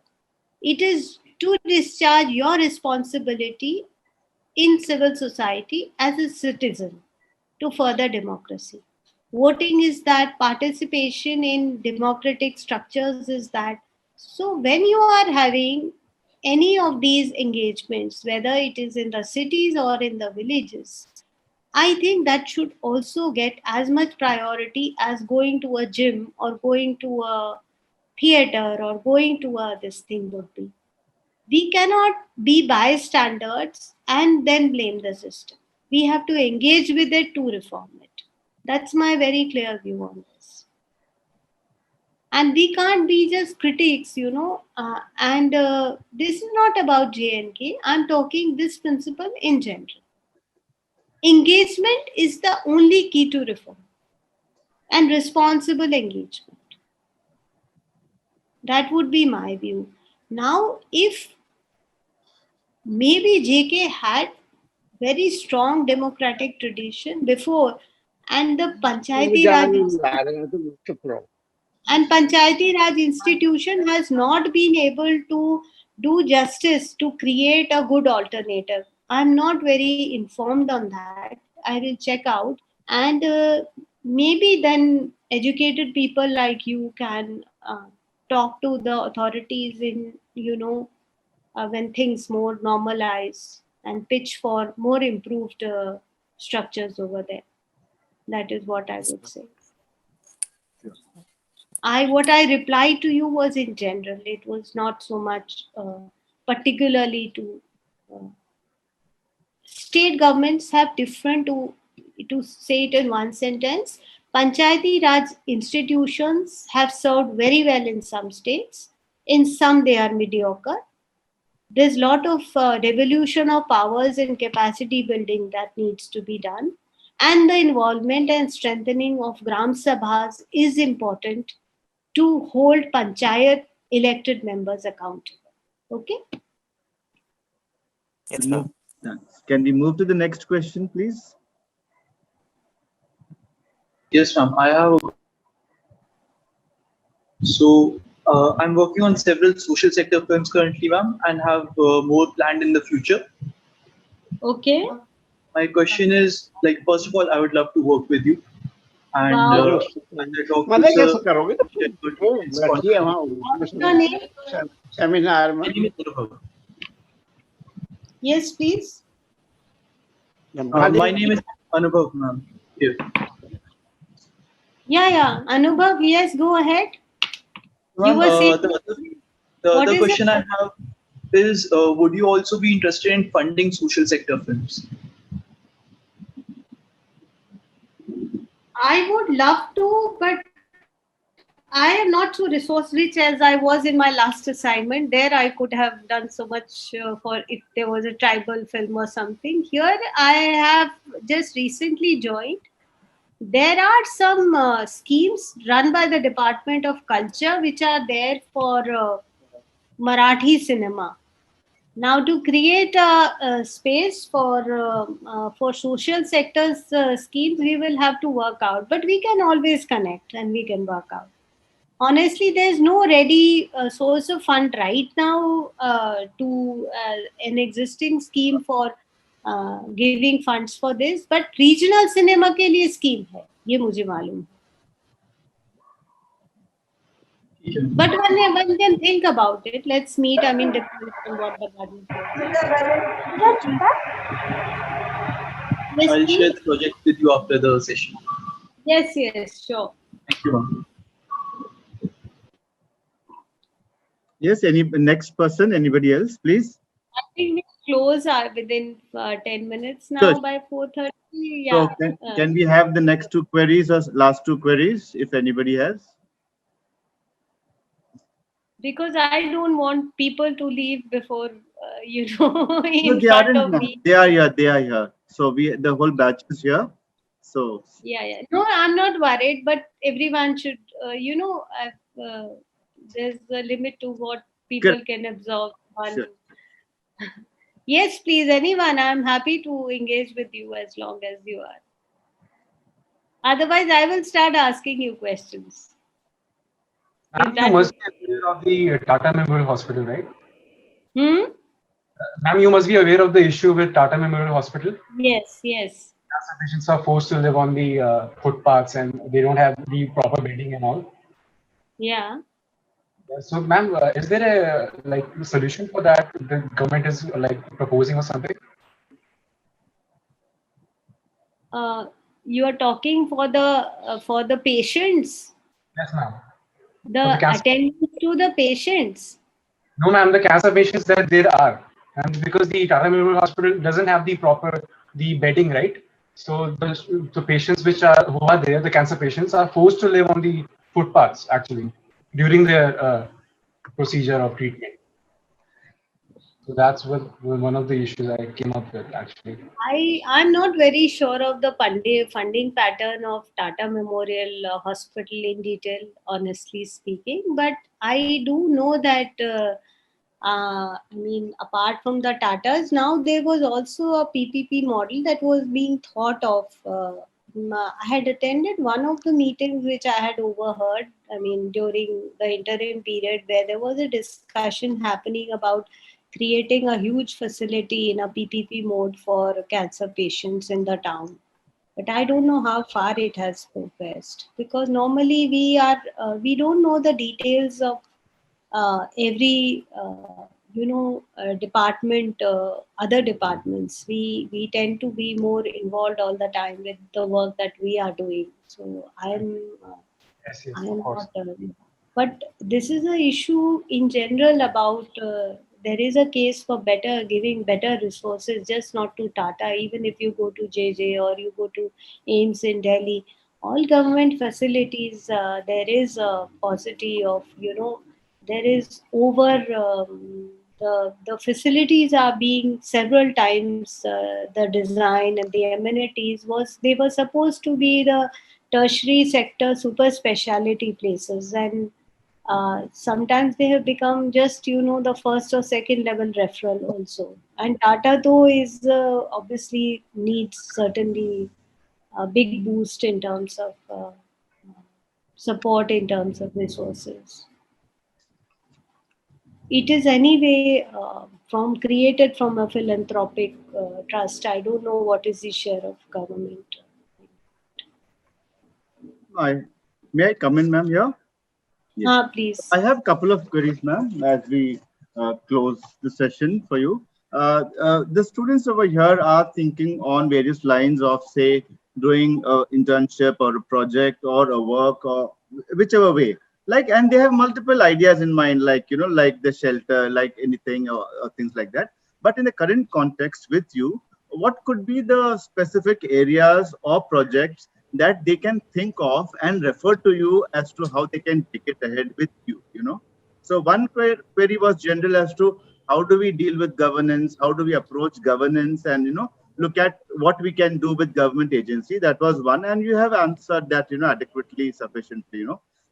it is to discharge your responsibility in civil society as a citizen to further democracy. Voting is that, participation in democratic structures is that. So when you are having any of these engagements, whether it is in the cities or in the villages, I think that should also get as much priority as going to a gym or going to a theater or going to a this thing would be. We cannot be bystanders and then blame the system. We have to engage with it to reform it. That's my very clear view on this. And we can't be just critics, and this is not about JNK. I'm talking this principle in general. Engagement is the only key to reform, and responsible engagement. That would be my view. Now, if maybe JK had very strong democratic tradition before, and the Panchayati Raj institution has not been able to do justice to create a good alternative. I'm not very informed on that. I will check out, and maybe then educated people like you can talk to the authorities in when things more normalize and pitch for more improved structures over there. That is what I would say. What I replied to you was in general. It was not so much particularly to state governments have different to say it in one sentence. Panchayati Raj institutions have served very well in some states. In some, they are mediocre. There's a lot of devolution of powers and capacity building that needs to be done. And the involvement and strengthening of Gram Sabhas is important to hold Panchayat elected members accountable. Okay? Yes, ma'am. Thanks. Can we move to the next question, please? Yes, ma'am. I have. So I'm working on several social sector films currently, ma'am, and have more planned in the future. Okay. My question is, like, first of all, I would love to work with you. And Wow. as I talk to sir, What's your name? Seminar में My name is Anubhav. Yes, please. My name is Anubhav, ma'am. Here. Yeah. Anubhav, yes, go ahead. You were saying, the what other is question it? I have is, would you also be interested in funding social sector films? I would love to, but I am not so resource rich as I was in my last assignment. There, I could have done so much for if there was a tribal film or something. Here, I have just recently joined. There are some schemes run by the Department of Culture which are there for Marathi cinema. Now, to create a space for social sectors schemes, we will have to work out. But we can always connect and we can work out. Honestly, there's no ready source of fund right now to an existing scheme for giving funds for this. But regional cinema के लिए scheme है, ये मुझे मालूम है. But one can think about it. Let's meet. I mean, depends on what the budget is. Yes, I'll please. share the project with you after the session. Yes, yes, sure. Thank you, ma'am. Yes, any next person, anybody else, please? I think we close within 10 minutes now Sure. by 4:30. So Yeah. can we have the next two queries or last two queries, if anybody has? Because I don't want people to leave before, in No, they front aren't. of me. They are here. They are here. So the whole batch is here. So Yeah. No, I'm not worried, but everyone should, there's a limit to what people can absorb. Sure. Yes, please, anyone. I'm happy to engage with you as long as you are. Otherwise, I will start asking you questions. Ma'am, you must be aware of the Tata Memorial Hospital, right? Ma'am, you must be aware of the issue with Tata Memorial Hospital. Yes. Cancer patients are forced to live on the footpaths and they don't have the proper bedding and all. Yeah. So, ma'am, is there a solution for that the government is proposing or something? You are talking for the patients. Yes, ma'am. The attendance to the patients. No, ma'am. The cancer patients that there are, and because the Tata Memorial Hospital doesn't have the bedding, right? So the patients who are there, the cancer patients, are forced to live on the footpaths actually during their procedure of treatment. So that's one of the issues I came up with actually. I'm not very sure of the funding pattern of Tata Memorial Hospital in detail, honestly speaking. But I do know that, apart from the Tatas, now there was also a PPP model that was being thought of. I had attended one of the meetings which I had overheard, during the interim period, where there was a discussion happening about creating a huge facility in a PPP mode for cancer patients in the town. But I don't know how far it has progressed, because normally we don't know the details of every department, other departments. We tend to be more involved all the time with the work that we are doing. So I'm not. But this is an issue in general about there is a case for giving better resources, just not to Tata. Even if you go to JJ or you go to AIMS in Delhi, all government facilities, there is a paucity of, there is the facilities are being several times the design and the amenities they were supposed to be the tertiary sector super specialty places, and sometimes they have become just the first or second level referral also. And Tata though is obviously needs certainly a big boost in terms of support, in terms of resources. It is anyway created from a philanthropic trust. I don't know what is the share of government. May I come in, ma'am? Yeah. Yes. Please. I have a couple of queries, ma'am, as we close the session for you. The students over here are thinking on various lines of, say, doing an internship or a project or a work or whichever way. like, and they have multiple ideas in mind, like, like the shelter, like anything, or things like that. But in the current context with you, what could be the specific areas or projects that they can think of and refer to you as to how they can take it ahead with you? So one query was general as to how do we deal with governance, how do we approach governance, and look at what we can do with government agency. That was one, and you have answered that adequately, sufficiently.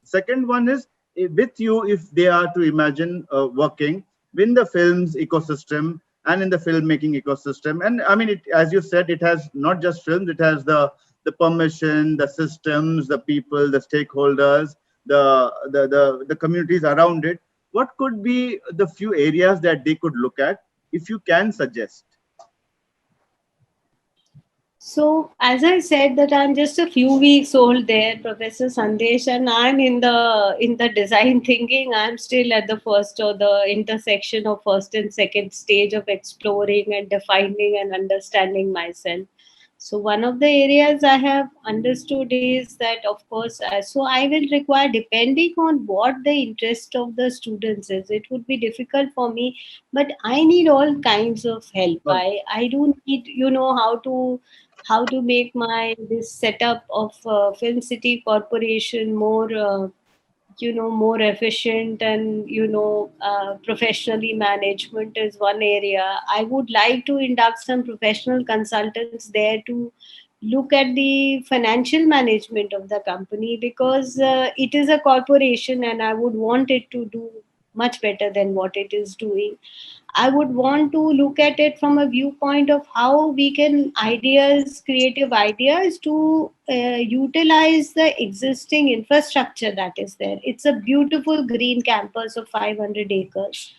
Second one is, with you, if they are to imagine working in the films ecosystem and in the filmmaking ecosystem. And I mean, as you said, it has not just films, it has the permission, the systems, the people, the stakeholders, the communities around it. What could be the few areas that they could look at, if you can suggest? So, as I said, that I'm just a few weeks old there, Professor Sandesh, and I'm in the design thinking. I'm still at the first, or the intersection of first and second stage of exploring and defining and understanding myself. So one of the areas I have understood is that, of course, so I will require, depending on what the interest of the students is, it would be difficult for me, but I need all kinds of help. Well, I do need, how to make my this setup of Film City Corporation more efficient, and professionally management is one area. I would like to induct some professional consultants there to look at the financial management of the company, because it is a corporation and I would want it to do much better than what it is doing. I would want to look at it from a viewpoint of how we can creative ideas to utilize the existing infrastructure that is there. It's a beautiful green campus of 500 acres.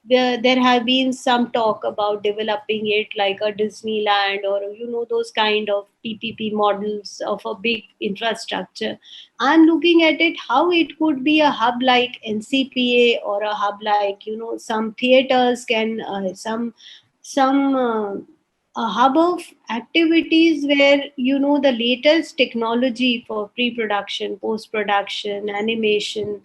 There have been some talk about developing it like a Disneyland, or those kind of PPP models of a big infrastructure. I'm looking at it how it could be a hub like NCPA, or a hub like some theaters can some a hub of activities where the latest technology for pre-production, post-production, animation,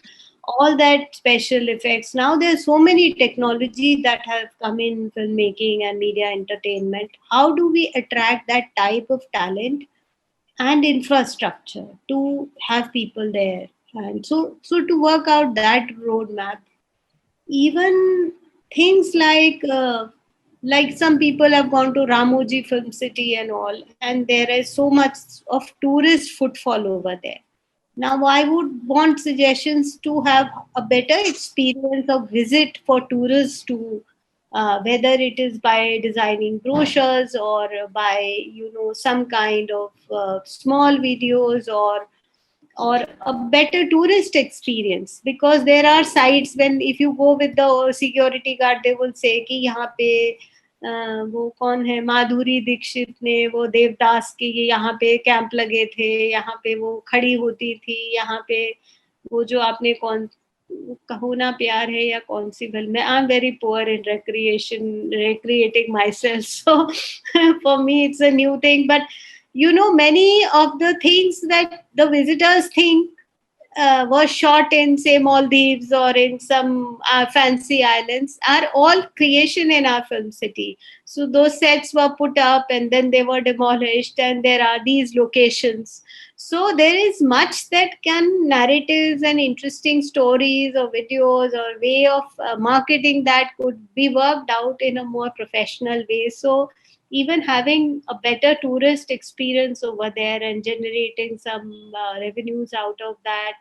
all that special effects. Now there's so many technology that have come in filmmaking and media entertainment. How do we attract that type of talent and infrastructure to have people there? And so to work out that roadmap, even things like some people have gone to Ramoji Film City and all, and there is so much of tourist footfall over there. Now, I would want suggestions to have a better experience of visit for tourists to, whether it is by designing brochures, or by some kind of small videos, or a better tourist experience. Because there are sites, when if you go with the security guard, they will say कि यहाँ पे वो कौन है, माधुरी दीक्षित ने वो देवदास के यहाँ पे कैंप लगे थे, यहाँ पे वो खड़ी होती थी, यहाँ पे वो जो आपने कौन कहो ना प्यार है या कौन सी फिल्म है. I am very poor in recreating myself, so for me it's a new thing. But many of the things that the visitors think was shot in, say, Maldives or in some fancy islands, are all creation in our film city. So those sets were put up and then they were demolished, and there are these locations. So there is much that can, narratives and interesting stories or videos or way of marketing that could be worked out in a more professional way. So even having a better tourist experience over there and generating some revenues out of that,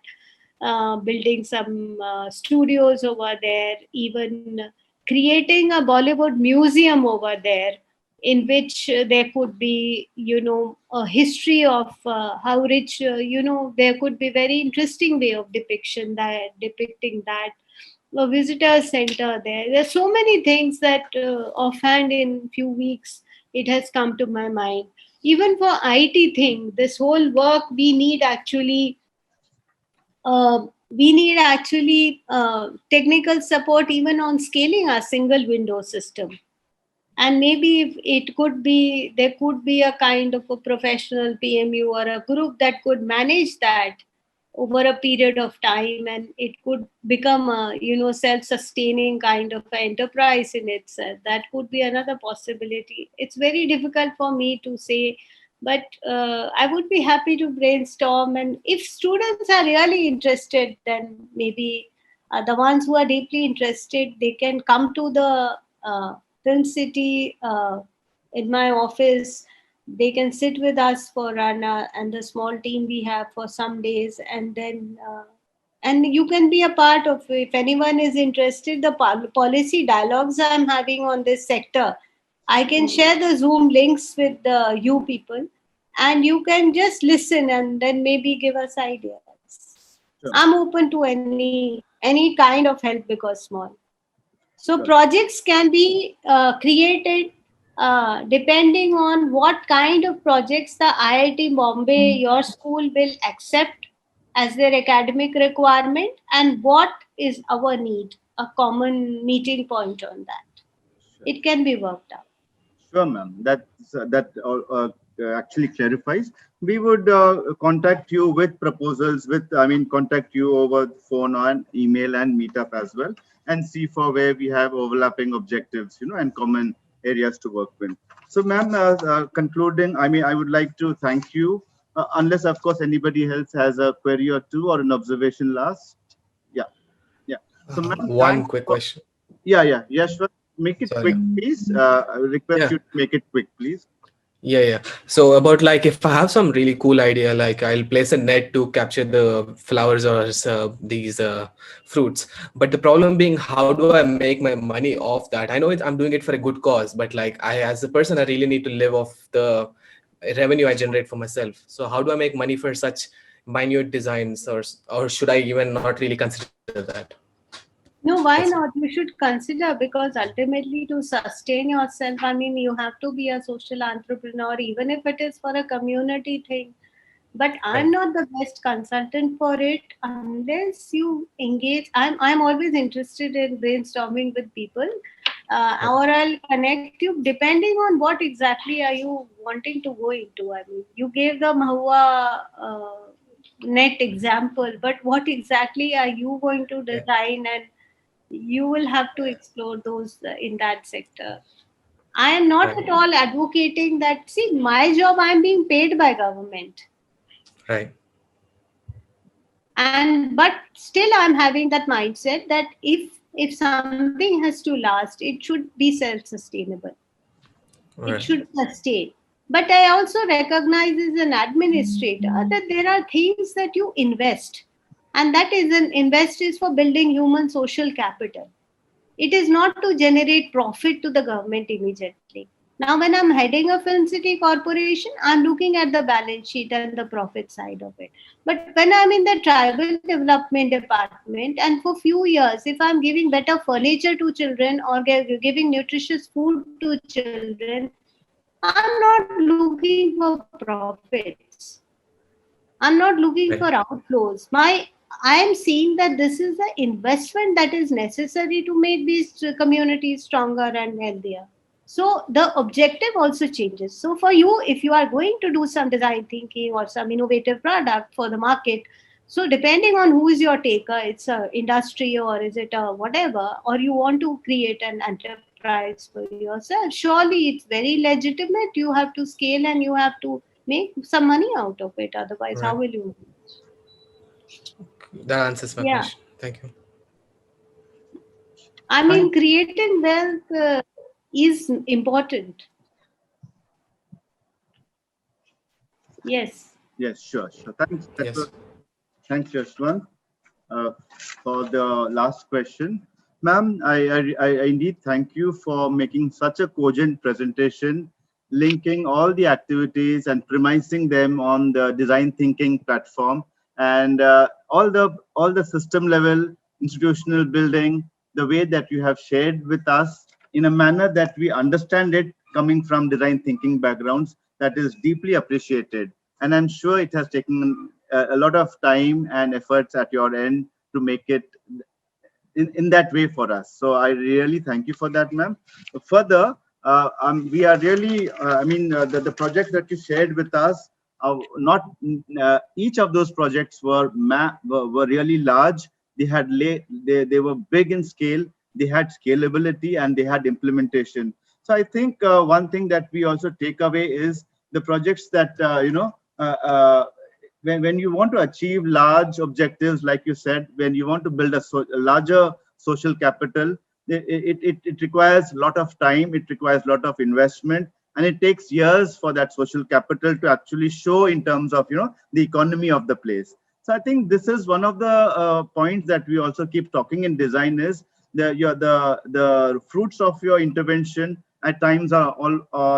building some studios over there, even creating a Bollywood museum over there, in which there could be, a history of how rich, there could be very interesting way of depicting that. A visitor center there. There's so many things that offhand in few weeks it has come to my mind. Even for IT thing, this whole work, we need actually technical support even on scaling our single window system. And maybe if there could be a kind of a professional PMU or a group that could manage that over a period of time, and it could become a self-sustaining kind of enterprise in itself. That could be another possibility. It's very difficult for me to say, but I would be happy to brainstorm, and if students are really interested, then maybe the ones who are deeply interested, they can come to the film city in my office. They can sit with us for and the small team we have for some days, and then and you can be a part of, if anyone is interested, the policy dialogues I'm having on this sector. I can share the Zoom links with you people, and you can just listen and then maybe give us ideas. Sure. I'm open to any kind of help, big or small. So Sure. projects can be created depending on what kind of projects the IIT Bombay, your school, will accept as their academic requirement, and what is our need, a common meeting point on that. Sure. It can be worked out. Sure, ma'am. That actually clarifies. We would contact you with proposals. Contact you over phone and email and meetup as well, and see for where we have overlapping objectives, and common areas to work with. So, ma'am, concluding, I would like to thank you. Unless, of course, anybody else has a query or two or an observation last. Yeah. So, ma'am, one quick question. Yeah, sure. Make it Sorry. quick, please. I request you to make it quick, please. Yeah. So about, like, if I have some really cool idea, like I'll place a net to capture the flowers or these fruits. But the problem being, how do I make my money off that? I know I'm doing it for a good cause, but like as a person, I really need to live off the revenue I generate for myself. So how do I make money for such minute designs, or should I even not really consider that? No, why not? You should consider, because ultimately, to sustain yourself, you have to be a social entrepreneur, even if it is for a community thing. But I'm not the best consultant for it unless you engage. I'm always interested in brainstorming with people, or I'll connect you depending on what exactly are you wanting to go into. You gave the Mahua net example, but what exactly are you going to design, and you will have to explore those in that sector. I am not at all advocating that. See, my job, I'm being paid by government. Right. And but still I'm having that mindset that if something has to last, it should be self-sustainable. It should sustain. But I also recognize as an administrator that there are things that you invest, and that is an invest is for building human social capital. It is not to generate profit to the government immediately. Now, when I'm heading a film city corporation, I'm looking at the balance sheet and the profit side of it. But when I'm in the tribal development department, and for few years, if I'm giving better furniture to children or giving nutritious food to children, I'm not looking for profits. I'm not looking for outflows. I am seeing that this is the investment that is necessary to make these communities stronger and healthier. So the objective also changes. So for you, if you are going to do some design thinking or some innovative product for the market, so depending on who is your taker, it's a industry or is it a whatever, or you want to create an enterprise for yourself, surely it's very legitimate. You have to scale and you have to make some money out of it. Otherwise, how will you manage? That answers my question. Thank you. Creating wealth is important. Yes. Yes, sure. Thanks. Thanks, Yashwant, for the last question. Ma'am, I indeed thank you for making such a cogent presentation, linking all the activities and premising them on the design thinking platform, and all the system level institutional building, the way that you have shared with us in a manner that we understand it, coming from design thinking backgrounds, that is deeply appreciated. And I'm sure it has taken a lot of time and efforts at your end to make it in that way for us. So I really thank you for that, ma'am. Further, we are really, the projects that you shared with us not each of those projects were really large. They had they were big in scale. They had scalability and they had implementation. So I think one thing that we also take away is the projects that when you want to achieve large objectives, like you said, when you want to build a larger social capital, it requires a lot of time, it requires a lot of investment, and it takes years for that social capital to actually show in terms of the economy of the place. So I think this is one of the points that we also keep talking in design is the fruits of your intervention at times are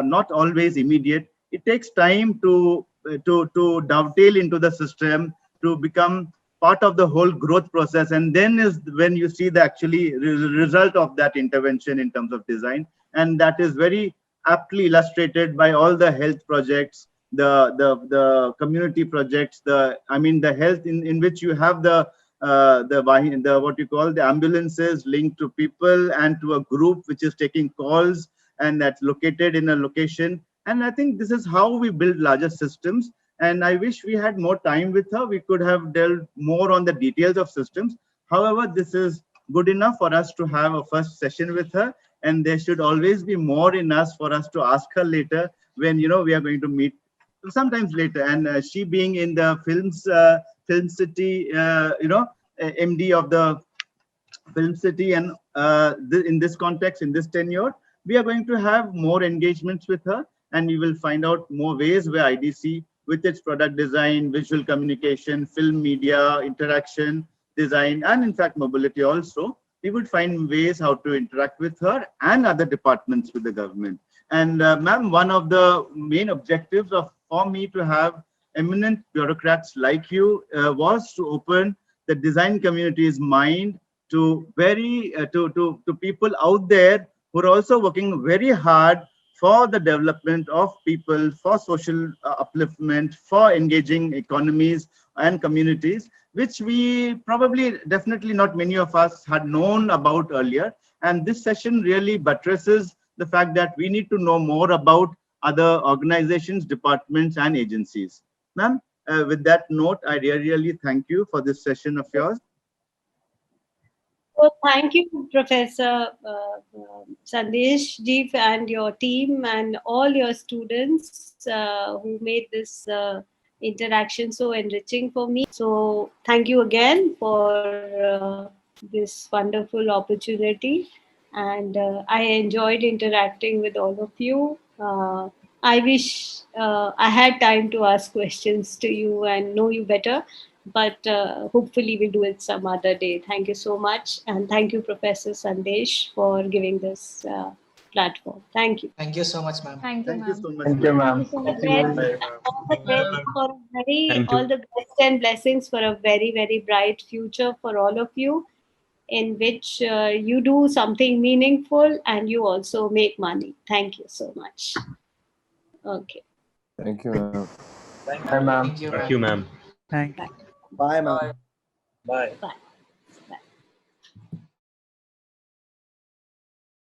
not always immediate. It takes time to dovetail into the system, to become part of the whole growth process, and then is when you see the actually result of that intervention in terms of design. And that is very aptly illustrated by all the health projects, the community projects, the health in which you have the what you call the ambulances linked to people and to a group which is taking calls, and that's located in a location. And I think this is how we build larger systems. And I wish we had more time with her. We could have delved more on the details of systems. However, this is good enough for us to have a first session with her. And there should always be more in us for us to ask her later when, we are going to meet sometimes later. And she being in the Film City, MD of the Film City, and in this context, in this tenure, we are going to have more engagements with her, and we will find out more ways where IDC, with its product design, visual communication, film media, interaction, design, and in fact, mobility also, we would find ways how to interact with her and other departments with the government. And ma'am, one of the main objectives for me to have eminent bureaucrats like you was to open the design community's mind to to people out there who are also working very hard for the development of people, for social upliftment, for engaging economies and communities, which we probably definitely not many of us had known about earlier. And this session really buttresses the fact that we need to know more about other organizations, departments, and agencies. Ma'am, with that note, I really thank you for this session of yours. Well, thank you, Professor Sandesh Ji, and your team and all your students who made this interaction so enriching for me. So thank you again for this wonderful opportunity. And I enjoyed interacting with all of you. I wish I had time to ask questions to you and know you better, but hopefully we'll do it some other day. Thank you so much. And thank you, Professor Sandesh, for giving this platform. Thank you. Thank you so much, ma'am. Thank you, Thank you ma'am. so much. Thank you, ma'am. All the best and blessings for a very, very bright future for all of you, in which you do something meaningful and you also make money. Thank you so much. Okay. Thank you, ma'am. Bye, ma'am. Thank you, Thank you, ma'am. Thank you. Bye. Bye, ma'am. Bye. Bye.